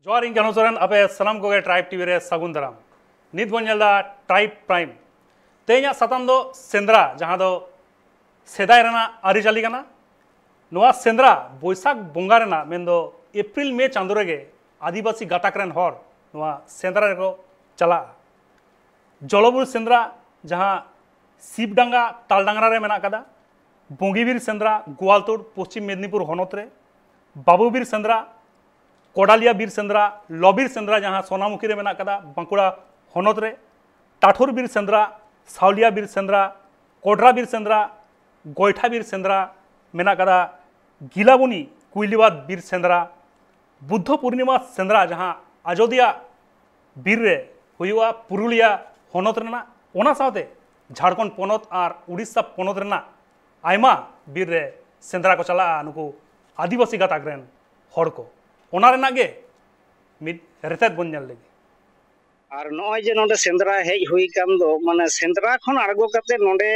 जोहार इन कानू सोरेन आपे सलाम को ट्राइब टीवी रे सगुन दाराम नित बन नेलदा ट्राइब प्राइम तेना साताम दो सेंद्रा जहां दो सेदाय रेना आरिचाली कना नोआ सेंद्रा बैसाख बोंगा रेना मेंदो एप्रिल मे चांदो रेगे आदिवासी गाताक रेन हर नोआ सेंद्रा रेको चला जलबुर सेंद्रा जहां शिवडांगा तालडांगरा रे मेना कदा बोंगीबीर सेंद्रा गोवालतोड़ पश्चिम मेदिनीपुर हनत रे बाबूबीर सेंद्रा कोडालिया बीर सेंद्रा लबीर सेंद्रा जहां सोनामुखी रे मेना कदा बांकुड़ा हनत रे टाठुर बीर सेंद्रा सावलिया बीर सेंद्रा कोडरा बीर सेंद्रा गोयठा बीर सेंद्रा मेना कदा गिलाबुनी कुइलीबाद बीर सेंद्रा बुद्ध पूर्णिमा सेंद्रा जहां अयोध्या बीर रे हुआ पुरुलिया हनत रेना ओना साथे झारखंड पनत और उड़ीसा पनत रेना आयमा बीर रे सेंद्रा को चला नुकु आदिवासी गाताक रेन हड़ को ओना रेना गे मिद रेतेत बन नेल लेगे और नय जे नोडे सेंद्रा हेज हुई कान दो माने सेंद्रा खन आड़गो काते नोडे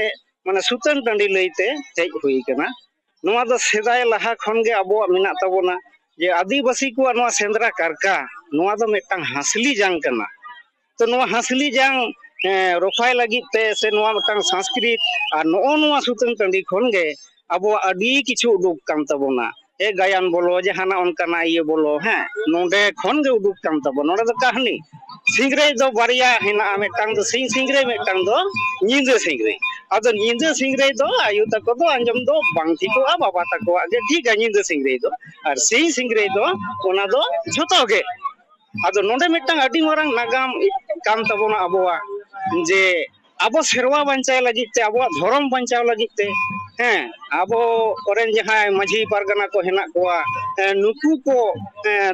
माने सुतन टांडी लईते हेज हुई कना नोआ दो सेदाय लहा खन गे अबो मेना तबोना जे आदिवासी को नोआ सेंद्रा कारका नोआ दो मेटांग हासली जांग कना तो नोआ हासली जांग रोफाय लगित ते से नोआ मेटांग संस्कृत और नो नोआ सुतन टांडी खन गे अबो अडी किछु उडुक कान तबोना ए गायन बोलो जहाना उनकाना ये बोलो हैं नोडे खन गे उडुक कान तबो नोडे दो कहानी सिंगरे दो बारिया हेना मेटांग दो सिंगरे मेटांग दो नींदे सिंगरे आदो नींदे सिंगरे दो आयु तको दो अंजम दो बांगी को आ बाबा तको आगे ठीक है नींदे सिंगरे दो और सिंगरे दो ओना दो झोतो गे आदो नोडे मेटांग अडी मारंग नागाम कान तबोना अबोआ जे आबो सेरवा बंचाय लगिते आबो धर्म बंचाव लगिते हैं आबो ओरेन जहां माझी पारगना को हेना कोआ नुकु को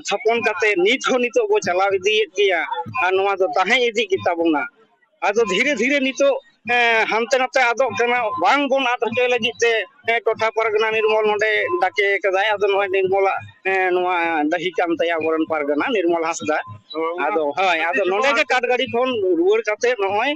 थपन काते नित हो नितो गो चलाव इदियेत गिया आ नोआ दो ताहे इदि किताबोना आदो धीरे धीरे नितो हानते नाते आदो कना बांग बोन आद होचे लगिते टोठा पारगना निर्मल नोडे डाके कदाय आदो नोआ निर्मला नोआ दही कान तया गोरन पारगना निर्मल हासदा आदो हाय आदो नोडे के काटगाड़ी खोन रुवर काते नोय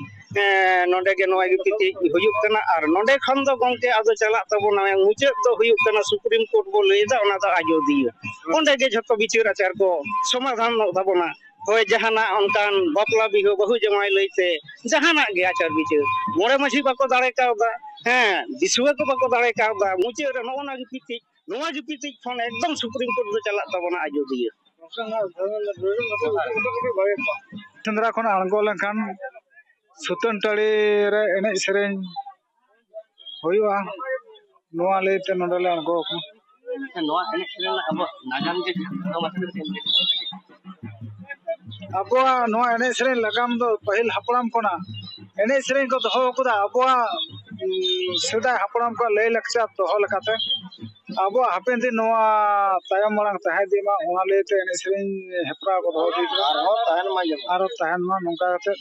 नोडे के नोआ गिति हुयुक कना और नोडे खन दो गंके आदो चला तबोना मुचे तो हुयुक कना सुप्रीम कोर्ट बो लेदा ओना दो अयोध्या ओंडे के झतो बिचार आचार को समाधान तबोना होय जहाना उनकान बापला बिहो बहु जमाई लईते जहाना गे आचार बिचार मोरे मछी बाको दाड़े कावदा हैं दिसुआ को बाको दाड़े कावदा मुचे रे नोना गिति नोआ गिति फोन एकदम सुप्रीम कोर्ट दो चला तबोना अयोध्या सेंद्रा खन आंगो लेखान सुतन टाड़ी रे एने सेरेन होयुआ नोआ लेते नोडले आंगो नोआ एने सेरेन अब नागाम जे अबुआ नोआ एने सेरेन लगाम दो पहिल हपड़ाम कोना एने सेरेन को दोहो कुदा अबुआ सेदाय हपड़ाम को ले लक्ष्य दोहो लकाते अबुआ हापेन दिन नोआ तायम मांग ताहे दिमा ओना लेते एने सेरेन हेपरा को दोहो दी आरो ताहन मा नोंका काते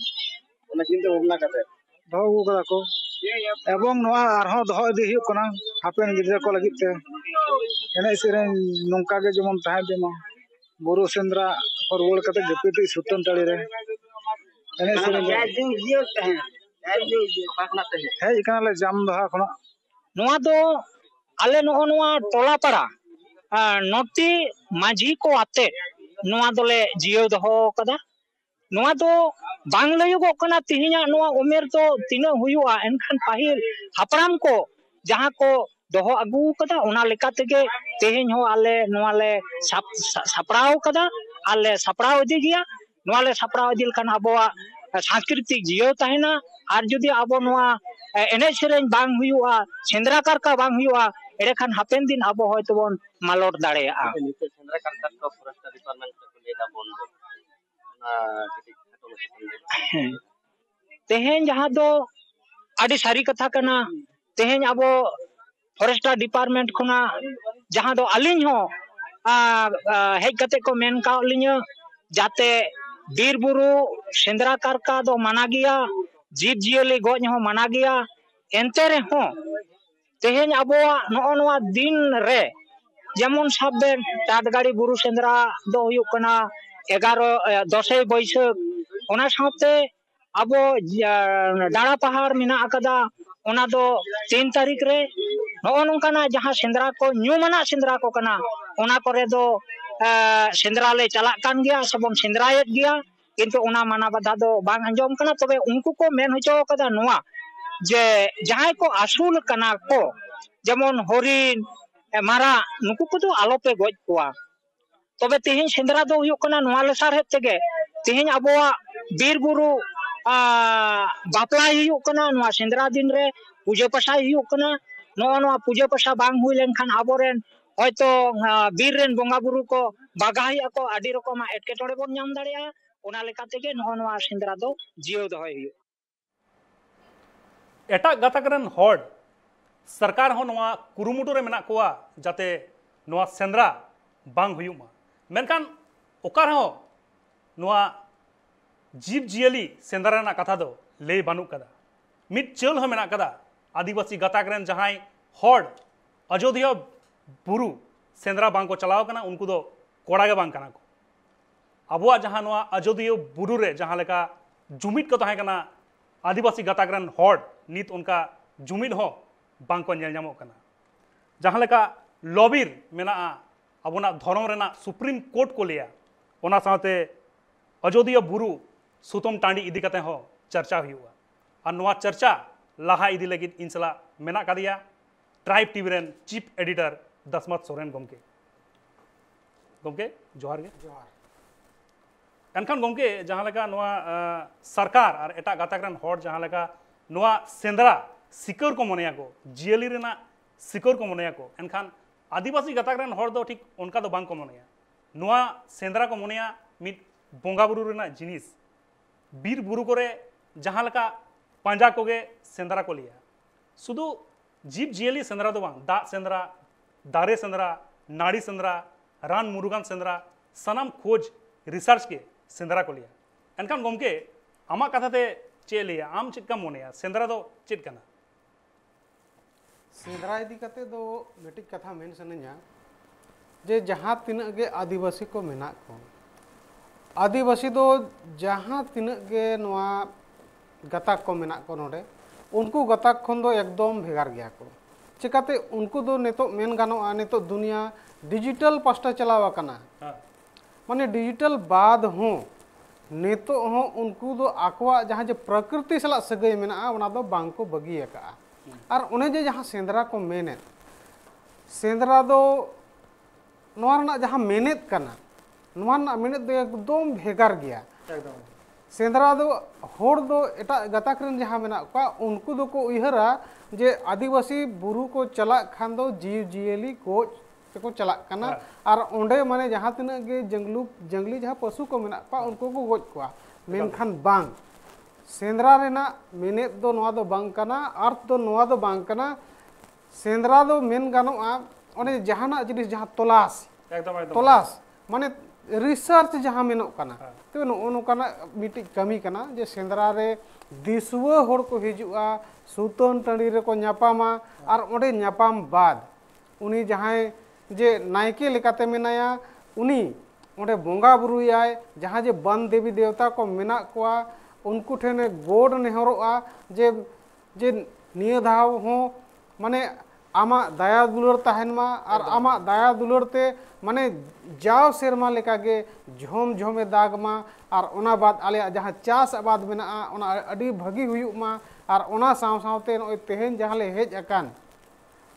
ओना चिंता भावना काते दोहो कदा को एवं नोआ आरहो दोहो इदि हुयुक कना हापेन गिदरा को लगित ते एने सेरेन नोंका गे जेमन ताहे दिमा बुरु सेंद्रा रुआड़ कते गपिति सुतन टाड़ी रे एने सेरेन हेज कना ले जाम दोहा खना नोआ दो आले नोआ टोला पाड़ा नोटी माझी को आते नोआ दोले जियो दोहो कदा नोआ दो बांग लयुगो कना तिहिना नोआ उमेर तो तिना हुयुआ एनखान पाहिल हापराम को जहां को दोहो अगु कदा ओना लेका तेगे तेहेन हो आले नोआ ले सापड़ाव कदा आले सापड़ाव इदि गिया नोआ ले सापड़ाव इदि लखान आबोआ सांस्कृतिक जियो ताहेना आर जदि आबो नोआ एने सेरेन बांग हुयुआ सेंद्रा कारका बांग हुयुआ एडे खान हापेन दिन आबो होयतो बन मालोट दाड़ेया सेंद्रा कारका को फॉरेस्ट डिपार्टमेंट को लेदा बंद तेहेन जहां दो आडी सारी कथा कना तेहेन आबो फॉरेस्ट डिपार्टमेंट खुना जहां दो अलिन हो हेज कते को मेन का लिnya जाते बीर बुरु सेंद्रा कारका दो माना गया जीव जियली गज हो माना गया एंते रे हो तेहेन आबोआ नो नोआ दिन रे जेमन साबे टाटगाड़ी बुरु सेंद्रा दो हुयुक कना 11 बैसाख ओना साथे अब दाड़ा पहाड़ मेना अकदा ओना दो 3 तारीख रे नो नोंकाना जहां सेंद्रा को न्यूमाना सेंद्रा को कना ओना करे दो सेंद्रा ले चला कान गया सबन सेंद्रायत गया किंतु उना माना बाधा दो बांग अंजम कना तबे उनको को मेन होचो कदा नोआ जे जहां को आसुल कना को जेमन हरिन मारा नुकु को तो आलोपे गज कोआ तबे तेहें सेंद्रा दो हुयो कना नोआ लेसार हेत तेगे तेहें अबोआ बीर बुरु बापला हुयो कना नोआ सेंद्रा दिन रे पूजा पासा हुयो कना नोआ पूजा पासा बांग हुई लेनखान आबोरेन होयतो बीर रेन बोंगा बुरु को बागाही को आदि रकमा एटकेटोड़े बोन नाम दाड़िया ओना लेका तेगे नोआ सेंद्रा दो जियो दहय हुयो एटा गाताक रेन हॉड सरकार हो नोआ कुरुमुटु रे मेना कोआ जाते नोआ सेंद्रा बांग हुयुमा मेनखान ओकार हो नोआ जीव जियली सेंद्रा रेना कथा दो ले बानु कदा मिट चल हो मेना कदा आदिवासी गाताक रेन जहां हॉड अयोध्या बुरु सेंद्रा बांग को चलाव कना उनको दो कोड़ा गे बांग कना को अबुआ जहां नोआ अयोध्या बुरु रे जहां लेका जुमिट को तहे कना आदिवासी गाताक रेन हॉड नित उनका जुमिद हो बांग को नेल नामो कना जहां लेका लॉबिर मेना अबोना धर्म रेना सुप्रीम कोर्ट को लिया ओना साथे अयोध्या बुरु सुतम टांडी इदी कते हो चर्चा हुआ और नोआ चर्चा लाहा इदी लगित इनसला मेना कदिया ट्राइब टीवी रेन चीफ एडिटर दसमत सोरेन गोमके गोमके जोहार गे जोहार एनखान गोमके जहां लेका नोआ सरकार और एटा गाताक रेन हॉड जहां लेका नोआ सेंद्रा सिकर को मनेया को जियली रेना सिकर को मनेया को एनखान आदिवासी गाताक रेन हॉड दो ठीक उनका दो बांग को मनेया नोआ सेंद्रा को मनेया मिद बोंगा बुरु रेना जिनिस बीर बुरु करे जहां लेका पांजा कोगे सेंद्रा को लिया सुदु जीव जियली सेंद्रा दो बांग दा सेंद्रा दारे सेंद्रा नाड़ी सेंद्रा रान मुरुगान सेंद्रा सनाम खोज रिसर्च के सेंद्रा को लिया एनखान गोमके आमा कथा ते चे लिया आम चिका मोनेया सेंद्रा दो चित कना सेंद्रा इदी कते दो मिटिक कथा मेन सनया जे जहां तिना गे आदिवासी को मेना को आदिवासी दो जहां तिना गे नोआ गताक को मेना को नोडे उनको गताक खन दो एकदम भेगार गया को चिकाते उनको दो नेतो मेन गानोआ नेतो दुनिया डिजिटल पास्टा चलावा कना माने डिजिटल बाद हो नेतो हो उनको दो आकवा जहां जे प्रकृति सला सगई मेना ओना दो बांग को बगी का और उन्हें जे जहां सेंद्रा को मेने सेंद्रा दो नोआ रना जहां मेनेत कना नोआ ना मेनेत दो एकदम भेगार गया एकदम सेंद्रा दो होड़ दो एटा गताक रेन जहां मेना का उनको दो को उहरा जे आदिवासी बुरु को चला खान दो जीव जियली को को चला कना और ओंडे माने जहां तिना गे जंगली जहां पशु को मेना का उनको को गोज को मेनखान बांग सेंद्रा रेना मेनेत दो नोआ दो बांग कना अर्थ दो नोआ दो बांग कना सेंद्रा दो मेन गानोआ ओने जहाना जिनिस जहां तलाश एकदम तलाश माने रिसर्च जहां मेनो कना तो नो कना मिटी कमी कना जे सेंद्रा रे दिसुआ होड़ को हिजुआ सुतन टंडी रे को न्यापामा और ओंडे न्यापाम बाद उनी जहां जे नायके लेकाते मेनाया उनी ओंडे बोंगा बुरुयाय जहां जे बन देवी देवता को मेना कोआ उनको ठेने गोड नेहरोआ जे जे निय धाव हो माने आमा दया दुलर तहनमा और आमा दया दुलर ते माने जाव सेरमा लेका गे झोम झोमे दागमा और ओना बाद आले जहां चास आबाद मेना ओना अडी भगी हुयुमा और ओना साव सावते नोय तेहेन जहां ले हेज अकान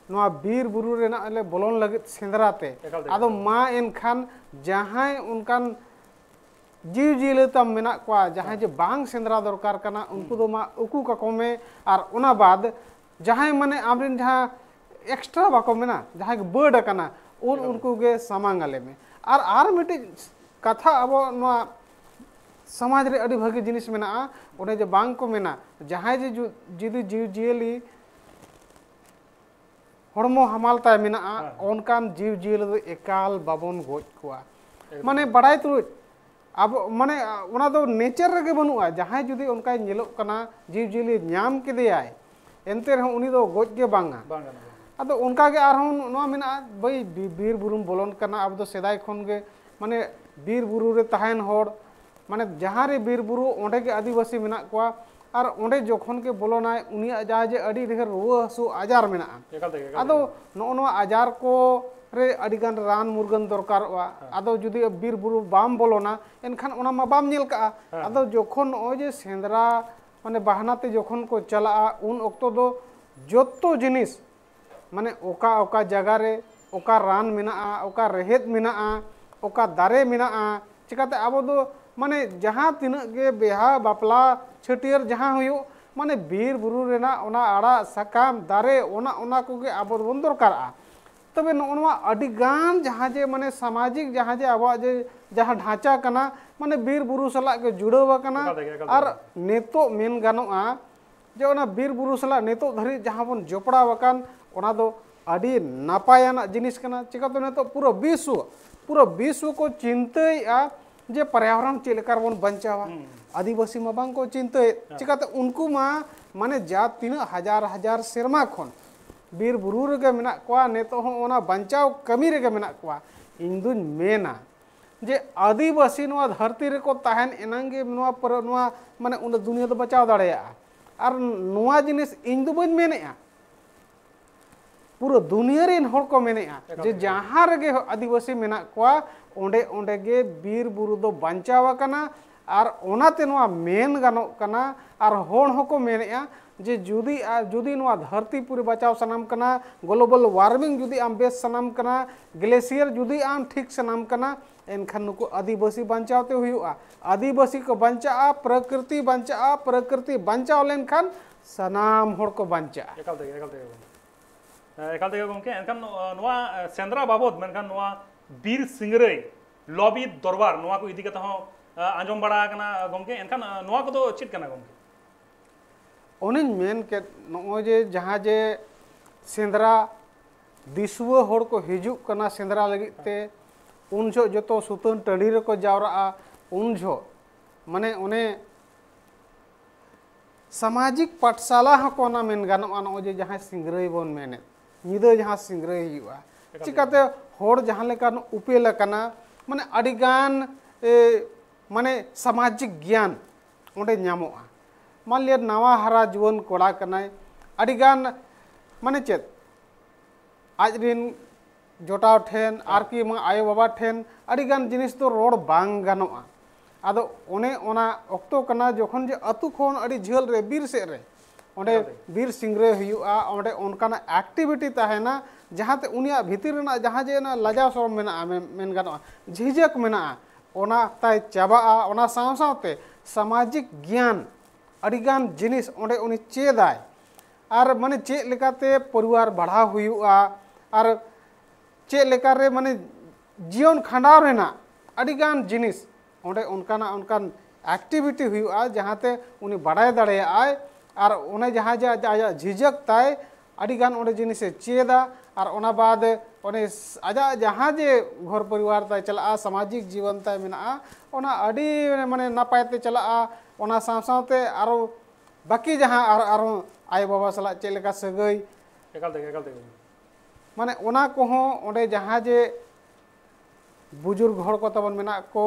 नोआ बीर बुरु रेना ले बोलन लगित सेंद्रा ते आदो मा एनखान जहां उनकान जीव जिले तम मेना को जहां जे बांग सेंद्रा दरकार कना उनको दो मा उकू का कमे और ओना बाद जहां माने आमरिन जहां एक्स्ट्रा बाको मेना जहां बर्ड कना उनको गे सामांगले में और मिटे कथा अब नोआ समाज रे अडी भागी जिनिस मेना ओने जे बांग को मेना जहां जे जुदी जीव जियली हड़मो हमालता मेना ओनकान जीव जियली दो एकाल बाबन गोज कोआ माने बड़ाई तुरुज अब माने ओना दो नेचर रे बनुआ जहां जुदी उनका नेलो कना जीव जियली नाम केदेयाय एनते रह उनी दो गोज गे बांगा अदो उनका गे आर नोआ मेना भाई बीर बुरुम बोलन कना अब दो सेदाय खन गे माने बीर बुरु रे तहन होड़ माने जहां रे बीर बुरु ओंडे गे आदिवासी मेना कोआ और ओंडे जोखन के बोलनाय उनी जहां जे अडी ढेर रुआ हसु आजार मेना अदो नो नो आजार को रे अडिगान रान मुरगन दरकारोआ आदो जुदी बीर बुरु बाम बोलोना एनखान ओना मा बाम नेल का आदो जोखन ओजे सेंद्रा माने बहानाते जोखन को चला उन ओक्तो दो जोतो जिनिस माने ओका ओका जगह रे ओका रान मेना ओका रेहेद मेना ओका दारे मेना चिकाते आबो दो माने जहाँ तिना गे बेहा बापला छटियर जहाँ हुयो माने बीर बुरु रेना ओना आड़ा साकाम दारे ओना कोगे आबो बन दरकारा तबे नोनवा अडिगान जहाँ जे माने सामाजिक जहाँ जे आबो जे जहाँ ढांचा कना माने बीर बुरु सला के जुड़ाव कना और नेतो मेन गानोआ जे ओना बीर बुरु सला नेतो धरी जहाँ बन जोपड़ाव कान ओना दो अडी नापायाना जिनिस कना चिका तो नेतो पूरा विश्व को चिंतया जे पर्यावरण चेलकार बन बंचावा आदिवासी मा बांग को चिंतय चिकाते उनको मा माने जा तीना हजार सेरमा खन बीर बुरु रेगे मेना कोआ नेतो हो ओना बंचाव कमी रेगे मेना कोआ इंदुन मेना जे आदिवासी नोआ धरती रे को ताहन एनांगे नोआ पर नोआ माने उन दुनिया दो बचाव दाड़ेया और नोआ जिनिस इंदु बन मेनेया पूरा दुनिया रेन हर को मेनेया जे जहां रेगे आदिवासी मेना कोआ ओंडे ओंडे गे बीर बुरु दो बंचाव कना और ओनाते नोआ मेन गानो कना और होण होको मेनेया जे जुदी नोआ धरती पूरी बचाव सनाम कना ग्लोबल वार्मिंग जुदी आम बेस सनाम कना ग्लेशियर जुदी आम ठीक सनाम कना एनखान नुको आदिवासी बंचावते हुआ आदिवासी को बंचा प्रकृति बंचाव लेनखान सनाम होड़ को बंचा एकाल तेगे गमके एनखान नोआ सेंद्रा बाबद मेनखान नोआ बीर सिंगरई लॉबी दरबार नोआ को इदी कते हो आंजम बड़ा कना गमके एनखान नोआ को तो चित कना गमके ओनिन मेन के नो जे जहाँ जे सेंद्रा दिसुआ होड़ को हिजुक कना सेंद्रा लगिते उन जो जो सुतन टंडी रे को जावरा उन जो माने उन्हें सामाजिक पाठशाला हको ना मेन गानोआ नो जे जहाँ सिंगरई बन मेने निदे जहाँ सिंगरई हुआ चिकाते होड़ जहाँ लेकर उपेल कना माने अडिगान माने सामाजिक ज्ञान ओंडे ᱧᱟᱢᱚᱜᱼᱟ मान लिया नवा हरा जुवन कोड़ा कनाय अडिगान माने चेत आजरिन जोटाव ठेन आर की मा आयो बाबा ठेन अडिगान जिनिस तो रोड बांग गानोआ आदो ओने ओना ऑक्टो कना जोखन जे अतु खोन अडी झेल रे बीर से रे ओंडे बीर सिंगरे हुआ ओंडे ओनकाना एक्टिविटी ताहेना जहाते उनिया भीतर ना जहाँ जे ना लजा सर मेना मेन गानोआ झिझक मेना ओना ताय चाबा ओना साव सावते सामाजिक ज्ञान अडिगान जिनिस ओंडे उनी चेदाय और माने चे लेकाते परिवार बढ़ा हुआ और चे लेकारे माने जीवन खंडाव रेना अडिगान जिनिस ओंडे उनकाना उनकान एक्टिविटी हुआ जहाँते उनी बढ़ाय दाड़ेयाय और उन्हें जहाँ जा झिझक ताय अडिगान ओंडे जिनिसे चेदा और ओना बाद ओने आजा जहाँ जे घर परिवार ताय चला सामाजिक जीवन ताय मेना ओना अडी माने नापायते चला ओना साव सावते आरो बाकी जहाँ आरो आय बाबा सला चेलेका सगई एकाल माने ओना को हो ओंडे जहाँ जे बुजुर्ग होड़ को तबन मेना को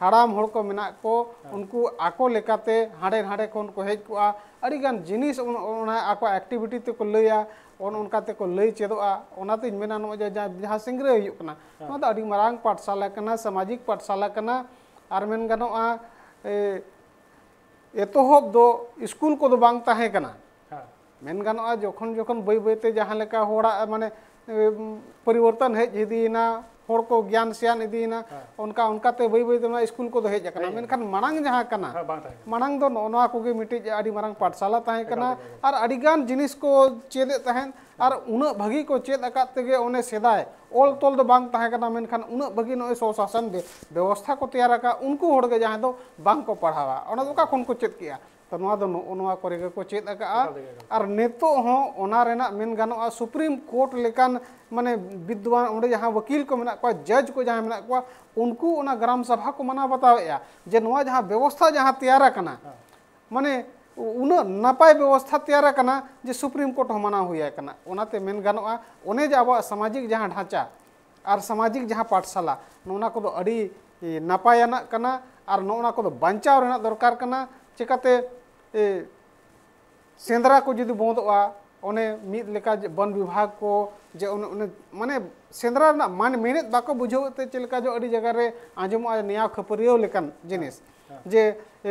हाड़ाम होड़ को मेना को उनको आको लेकाते हाड़े हाड़े कोन को हेज को अडिगान जिनिस ओना आको एक्टिविटी ते को लैया उनका ते को लई चेदोआ ओनाते मेना नो जहाँ सिंगरे हुयुक कना नो द अडी मारांग पाठशाला कना सामाजिक पाठशाला कना आर मेन गानोआ एतोहब दो स्कूल को दो बांग ताहे कना मेन गानोआ जोखन जोखन बई बईते जहाँ लेका होड़ा माने परिवर्तन हेज इदीना होड़ को ज्ञान सियान इदीना उनका उनका ते बई बईते स्कूल को दो हेज कना मेनखान मांग जहाँ कना मांग दो नोआ कोगे मिटी अडी मारांग पाठशाला ताहे कना और अडिगान जिनिस को चेदे ताहेन और उना भागी को चेद अकात तेगे ओने सेदाय ओल तोल दो बांग ताहे कना मेनखान उना भागी नो स्वशासन व्यवस्था को तैयार का उनको होड़ के जहाँ दो बांग को पढ़ावा ओना दो का खन को चेद किया तो नोआ दो नोआ करे को चेद अका और नेतो हो ओना रेना मेन गानोआ सुप्रीम कोर्ट लेकान माने विद्वान ओंडे जहाँ वकील को मेना को जज को जहाँ मेना को उनको ओना ग्राम सभा को मना बतावेया जे नोआ जहाँ व्यवस्था जहाँ तैयार कना माने उना नपाय व्यवस्था तैयार कना जे सुप्रीम कोर्ट हो मना हुआ कना ओनाते मेन गानोआ ओने जे अब सामाजिक जहाँ ढांचा और सामाजिक जहाँ पाठशाला नोना को अड़ी नपायाना कना और नोना को बंचाव रेना दरकार कना चिकाते सेंद्रा को जुदी बोंदोआ ओने मिद लेका वन विभाग को जे माने सेंद्रा मान मेहनत बाको बुझावते चलका जो अड़ी जगह रे आंजमो निया खपरियो लेकन जिनिस जे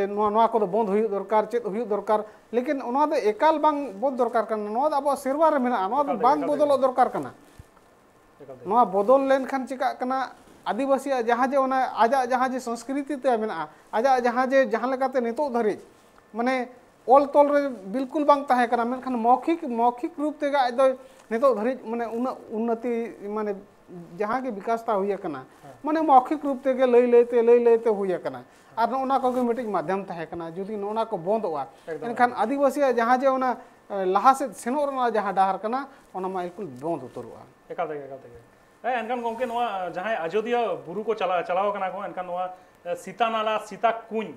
नोआ को बंद हुई दरकार चेत हुई दरकार लेकिन ओना दो एकाल बांग बंद दरकार कना नोआ अब सेरवा रे मेना नोआ दो बांग बदल दरकार कना नोआ बदल लेन खान चिका कना आदिवासी जहाँ जे ओना आजा जहाँ जे संस्कृति ते मेना आजा जहाँ जे जहाँ लेकाते नितो धरि माने ऑल तोल रे बिल्कुल बांग ताहे कना मेनखान मौखिक रूप ते गा दो नितो धरि माने उन्नति माने जहाँ के विकासता हुई कना माने मौखिक रूप ते लई लेते हुई कना और नोना को मिट्टी माध्यम ताहे कना जुदी नोना को बंदोआ एनखान आदिवासी जहाँ जे ओना लाहा से सेनो रना जहाँ डाहर कना ओना मा बिल्कुल बंद उतरुआ एकाल तक एनखान गमके नोआ जहाँ अयोध्या बुरु को चलाव कना को एनखान नोआ सीता नाला सीता कुंज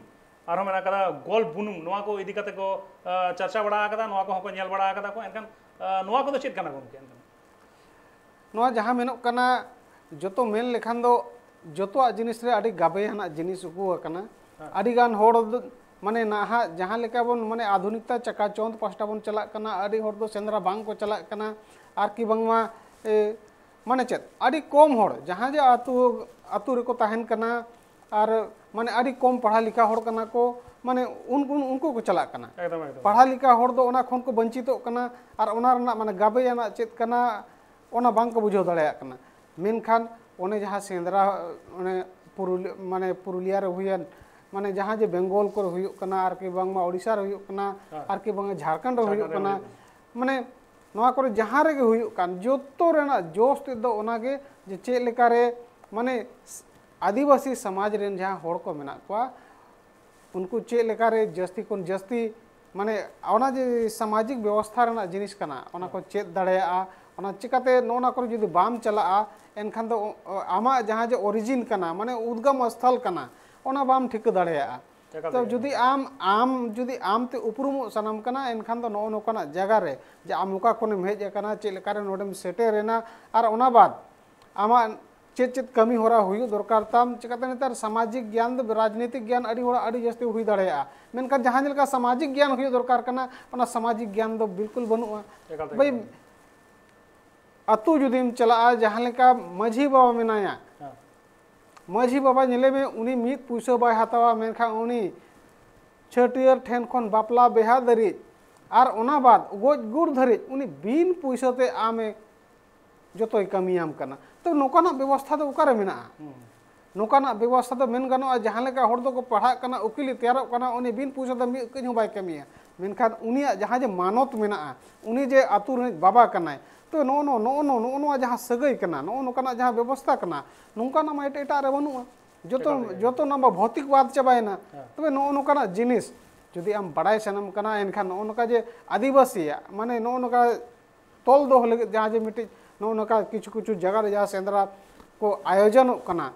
आरो मेना कदा गोल बुनुम नोआ को इदी कते को चर्चा बड़ा कदा नोआ को नेल बड़ा कदा को एनखान नोआ को चेत कना गमके एनखान नोआ जहाँ मेनो कना जतो मेन लेखान दो जतो जिनिस रे अड़ी गाबे हना जिनिस उकु कना अड़ी गान होड़ माने नाहा जहाँ लेका बन माने आधुनिकता चकाचौंध पास्टा बन चला कना अड़ी होड़ दो सेंद्रा बांग को चला कना आर की बांगमा माने चेत अड़ी कम होड़ जहाँ जे आतु रे को ताहन कना और माने अड़ी कम पढ़ा लिखा होड़ कना को माने उनको को चला कना पढ़ा लिखा होड़ दो ओना खन को वंचितो कना और ओना रना माने गाबे याना चेत कना ओना बांग को बुझाव दाड़े कना मेनखान ओने जहाँ सेंद्रा ओने पुरुलिया रे हुयन माने जहाँ जे बेंगल को हुयुक कना आर के बांगमा ओडिशा रे हुयुक कना आर के बांग झारखंड रे हुयुक कना माने नोआ करे जहाँ रे हुयुक कान जोतो रेना जोश ते दो ओना के जे चे लेका रे माने आदिवासी समाज रेन जहाँ होड़ को मेना कोआ उनको चे लेका रे जस्ती कोन जस्ती माने ओना जे सामाजिक व्यवस्था रेना जिनिस कना ओना को चेत दाड़ेया ओना चिकाते नोना को जुदी बाम चला एनखान दो आमा जहाँ जे ओरिजिन कना माने उद्गम स्थल कना ओना बाम ठीक दाड़ेया तो जुदी आम ते उपरुम सनम कना एनखान दो नो कना जगह रे जे आम ओका कोने हेज कना चे लेका रे नोडेम सेटे रेना और ओना बाद आमा चेत कमी होरा हुई दरकार ताम चिकाते नेतार सामाजिक ज्ञान राजनीतिक ज्ञान अड़ी होड़ा अड़ी जस्ती हुई दाड़ेया मेनखान जहाँ जेलका सामाजिक ज्ञान हुई दरकार कना ओना सामाजिक ज्ञान दो बिल्कुल बनुआ भाई अतु जुदीम चला जहाँ लेका माझी बाबा मेनाया माझी बाबा नेले में उनी मिद पुइसा बाय हातावा मेनखा उनी छटियर ठेन खन बापला बेहा दरी और ओना बाद गोज गुड़ धरी उनी बिन पुइसा ते आमे जतोय कमियाम कना तो नोकाना व्यवस्था तो उकारे मेना नोकाना व्यवस्था तो मेन गानो जहाँ लेका होड़ दो को पढ़ा कना उकिली तैयार कना उनी बिन पुइसा तो मिद कहीं बाय कमिया मेनखान उनिया जहाँ जे मानत मेना उनी जे आतु रे बाबा कनाय तो नो जहाँ सगई कना नोकाना जहाँ व्यवस्था कना नोकाना मा एटा रे बनुआ जतो ना भौतिकवाद चबायना तबे नोकाना जिनिस जुदी आम बड़ाई सनम कना एनखान नोका जे आदिवासी माने नोका तोल दो लगे जहाँ जे मिट्टी नोका किछु जगह जहाँ सेंद्रा को आयोजन कना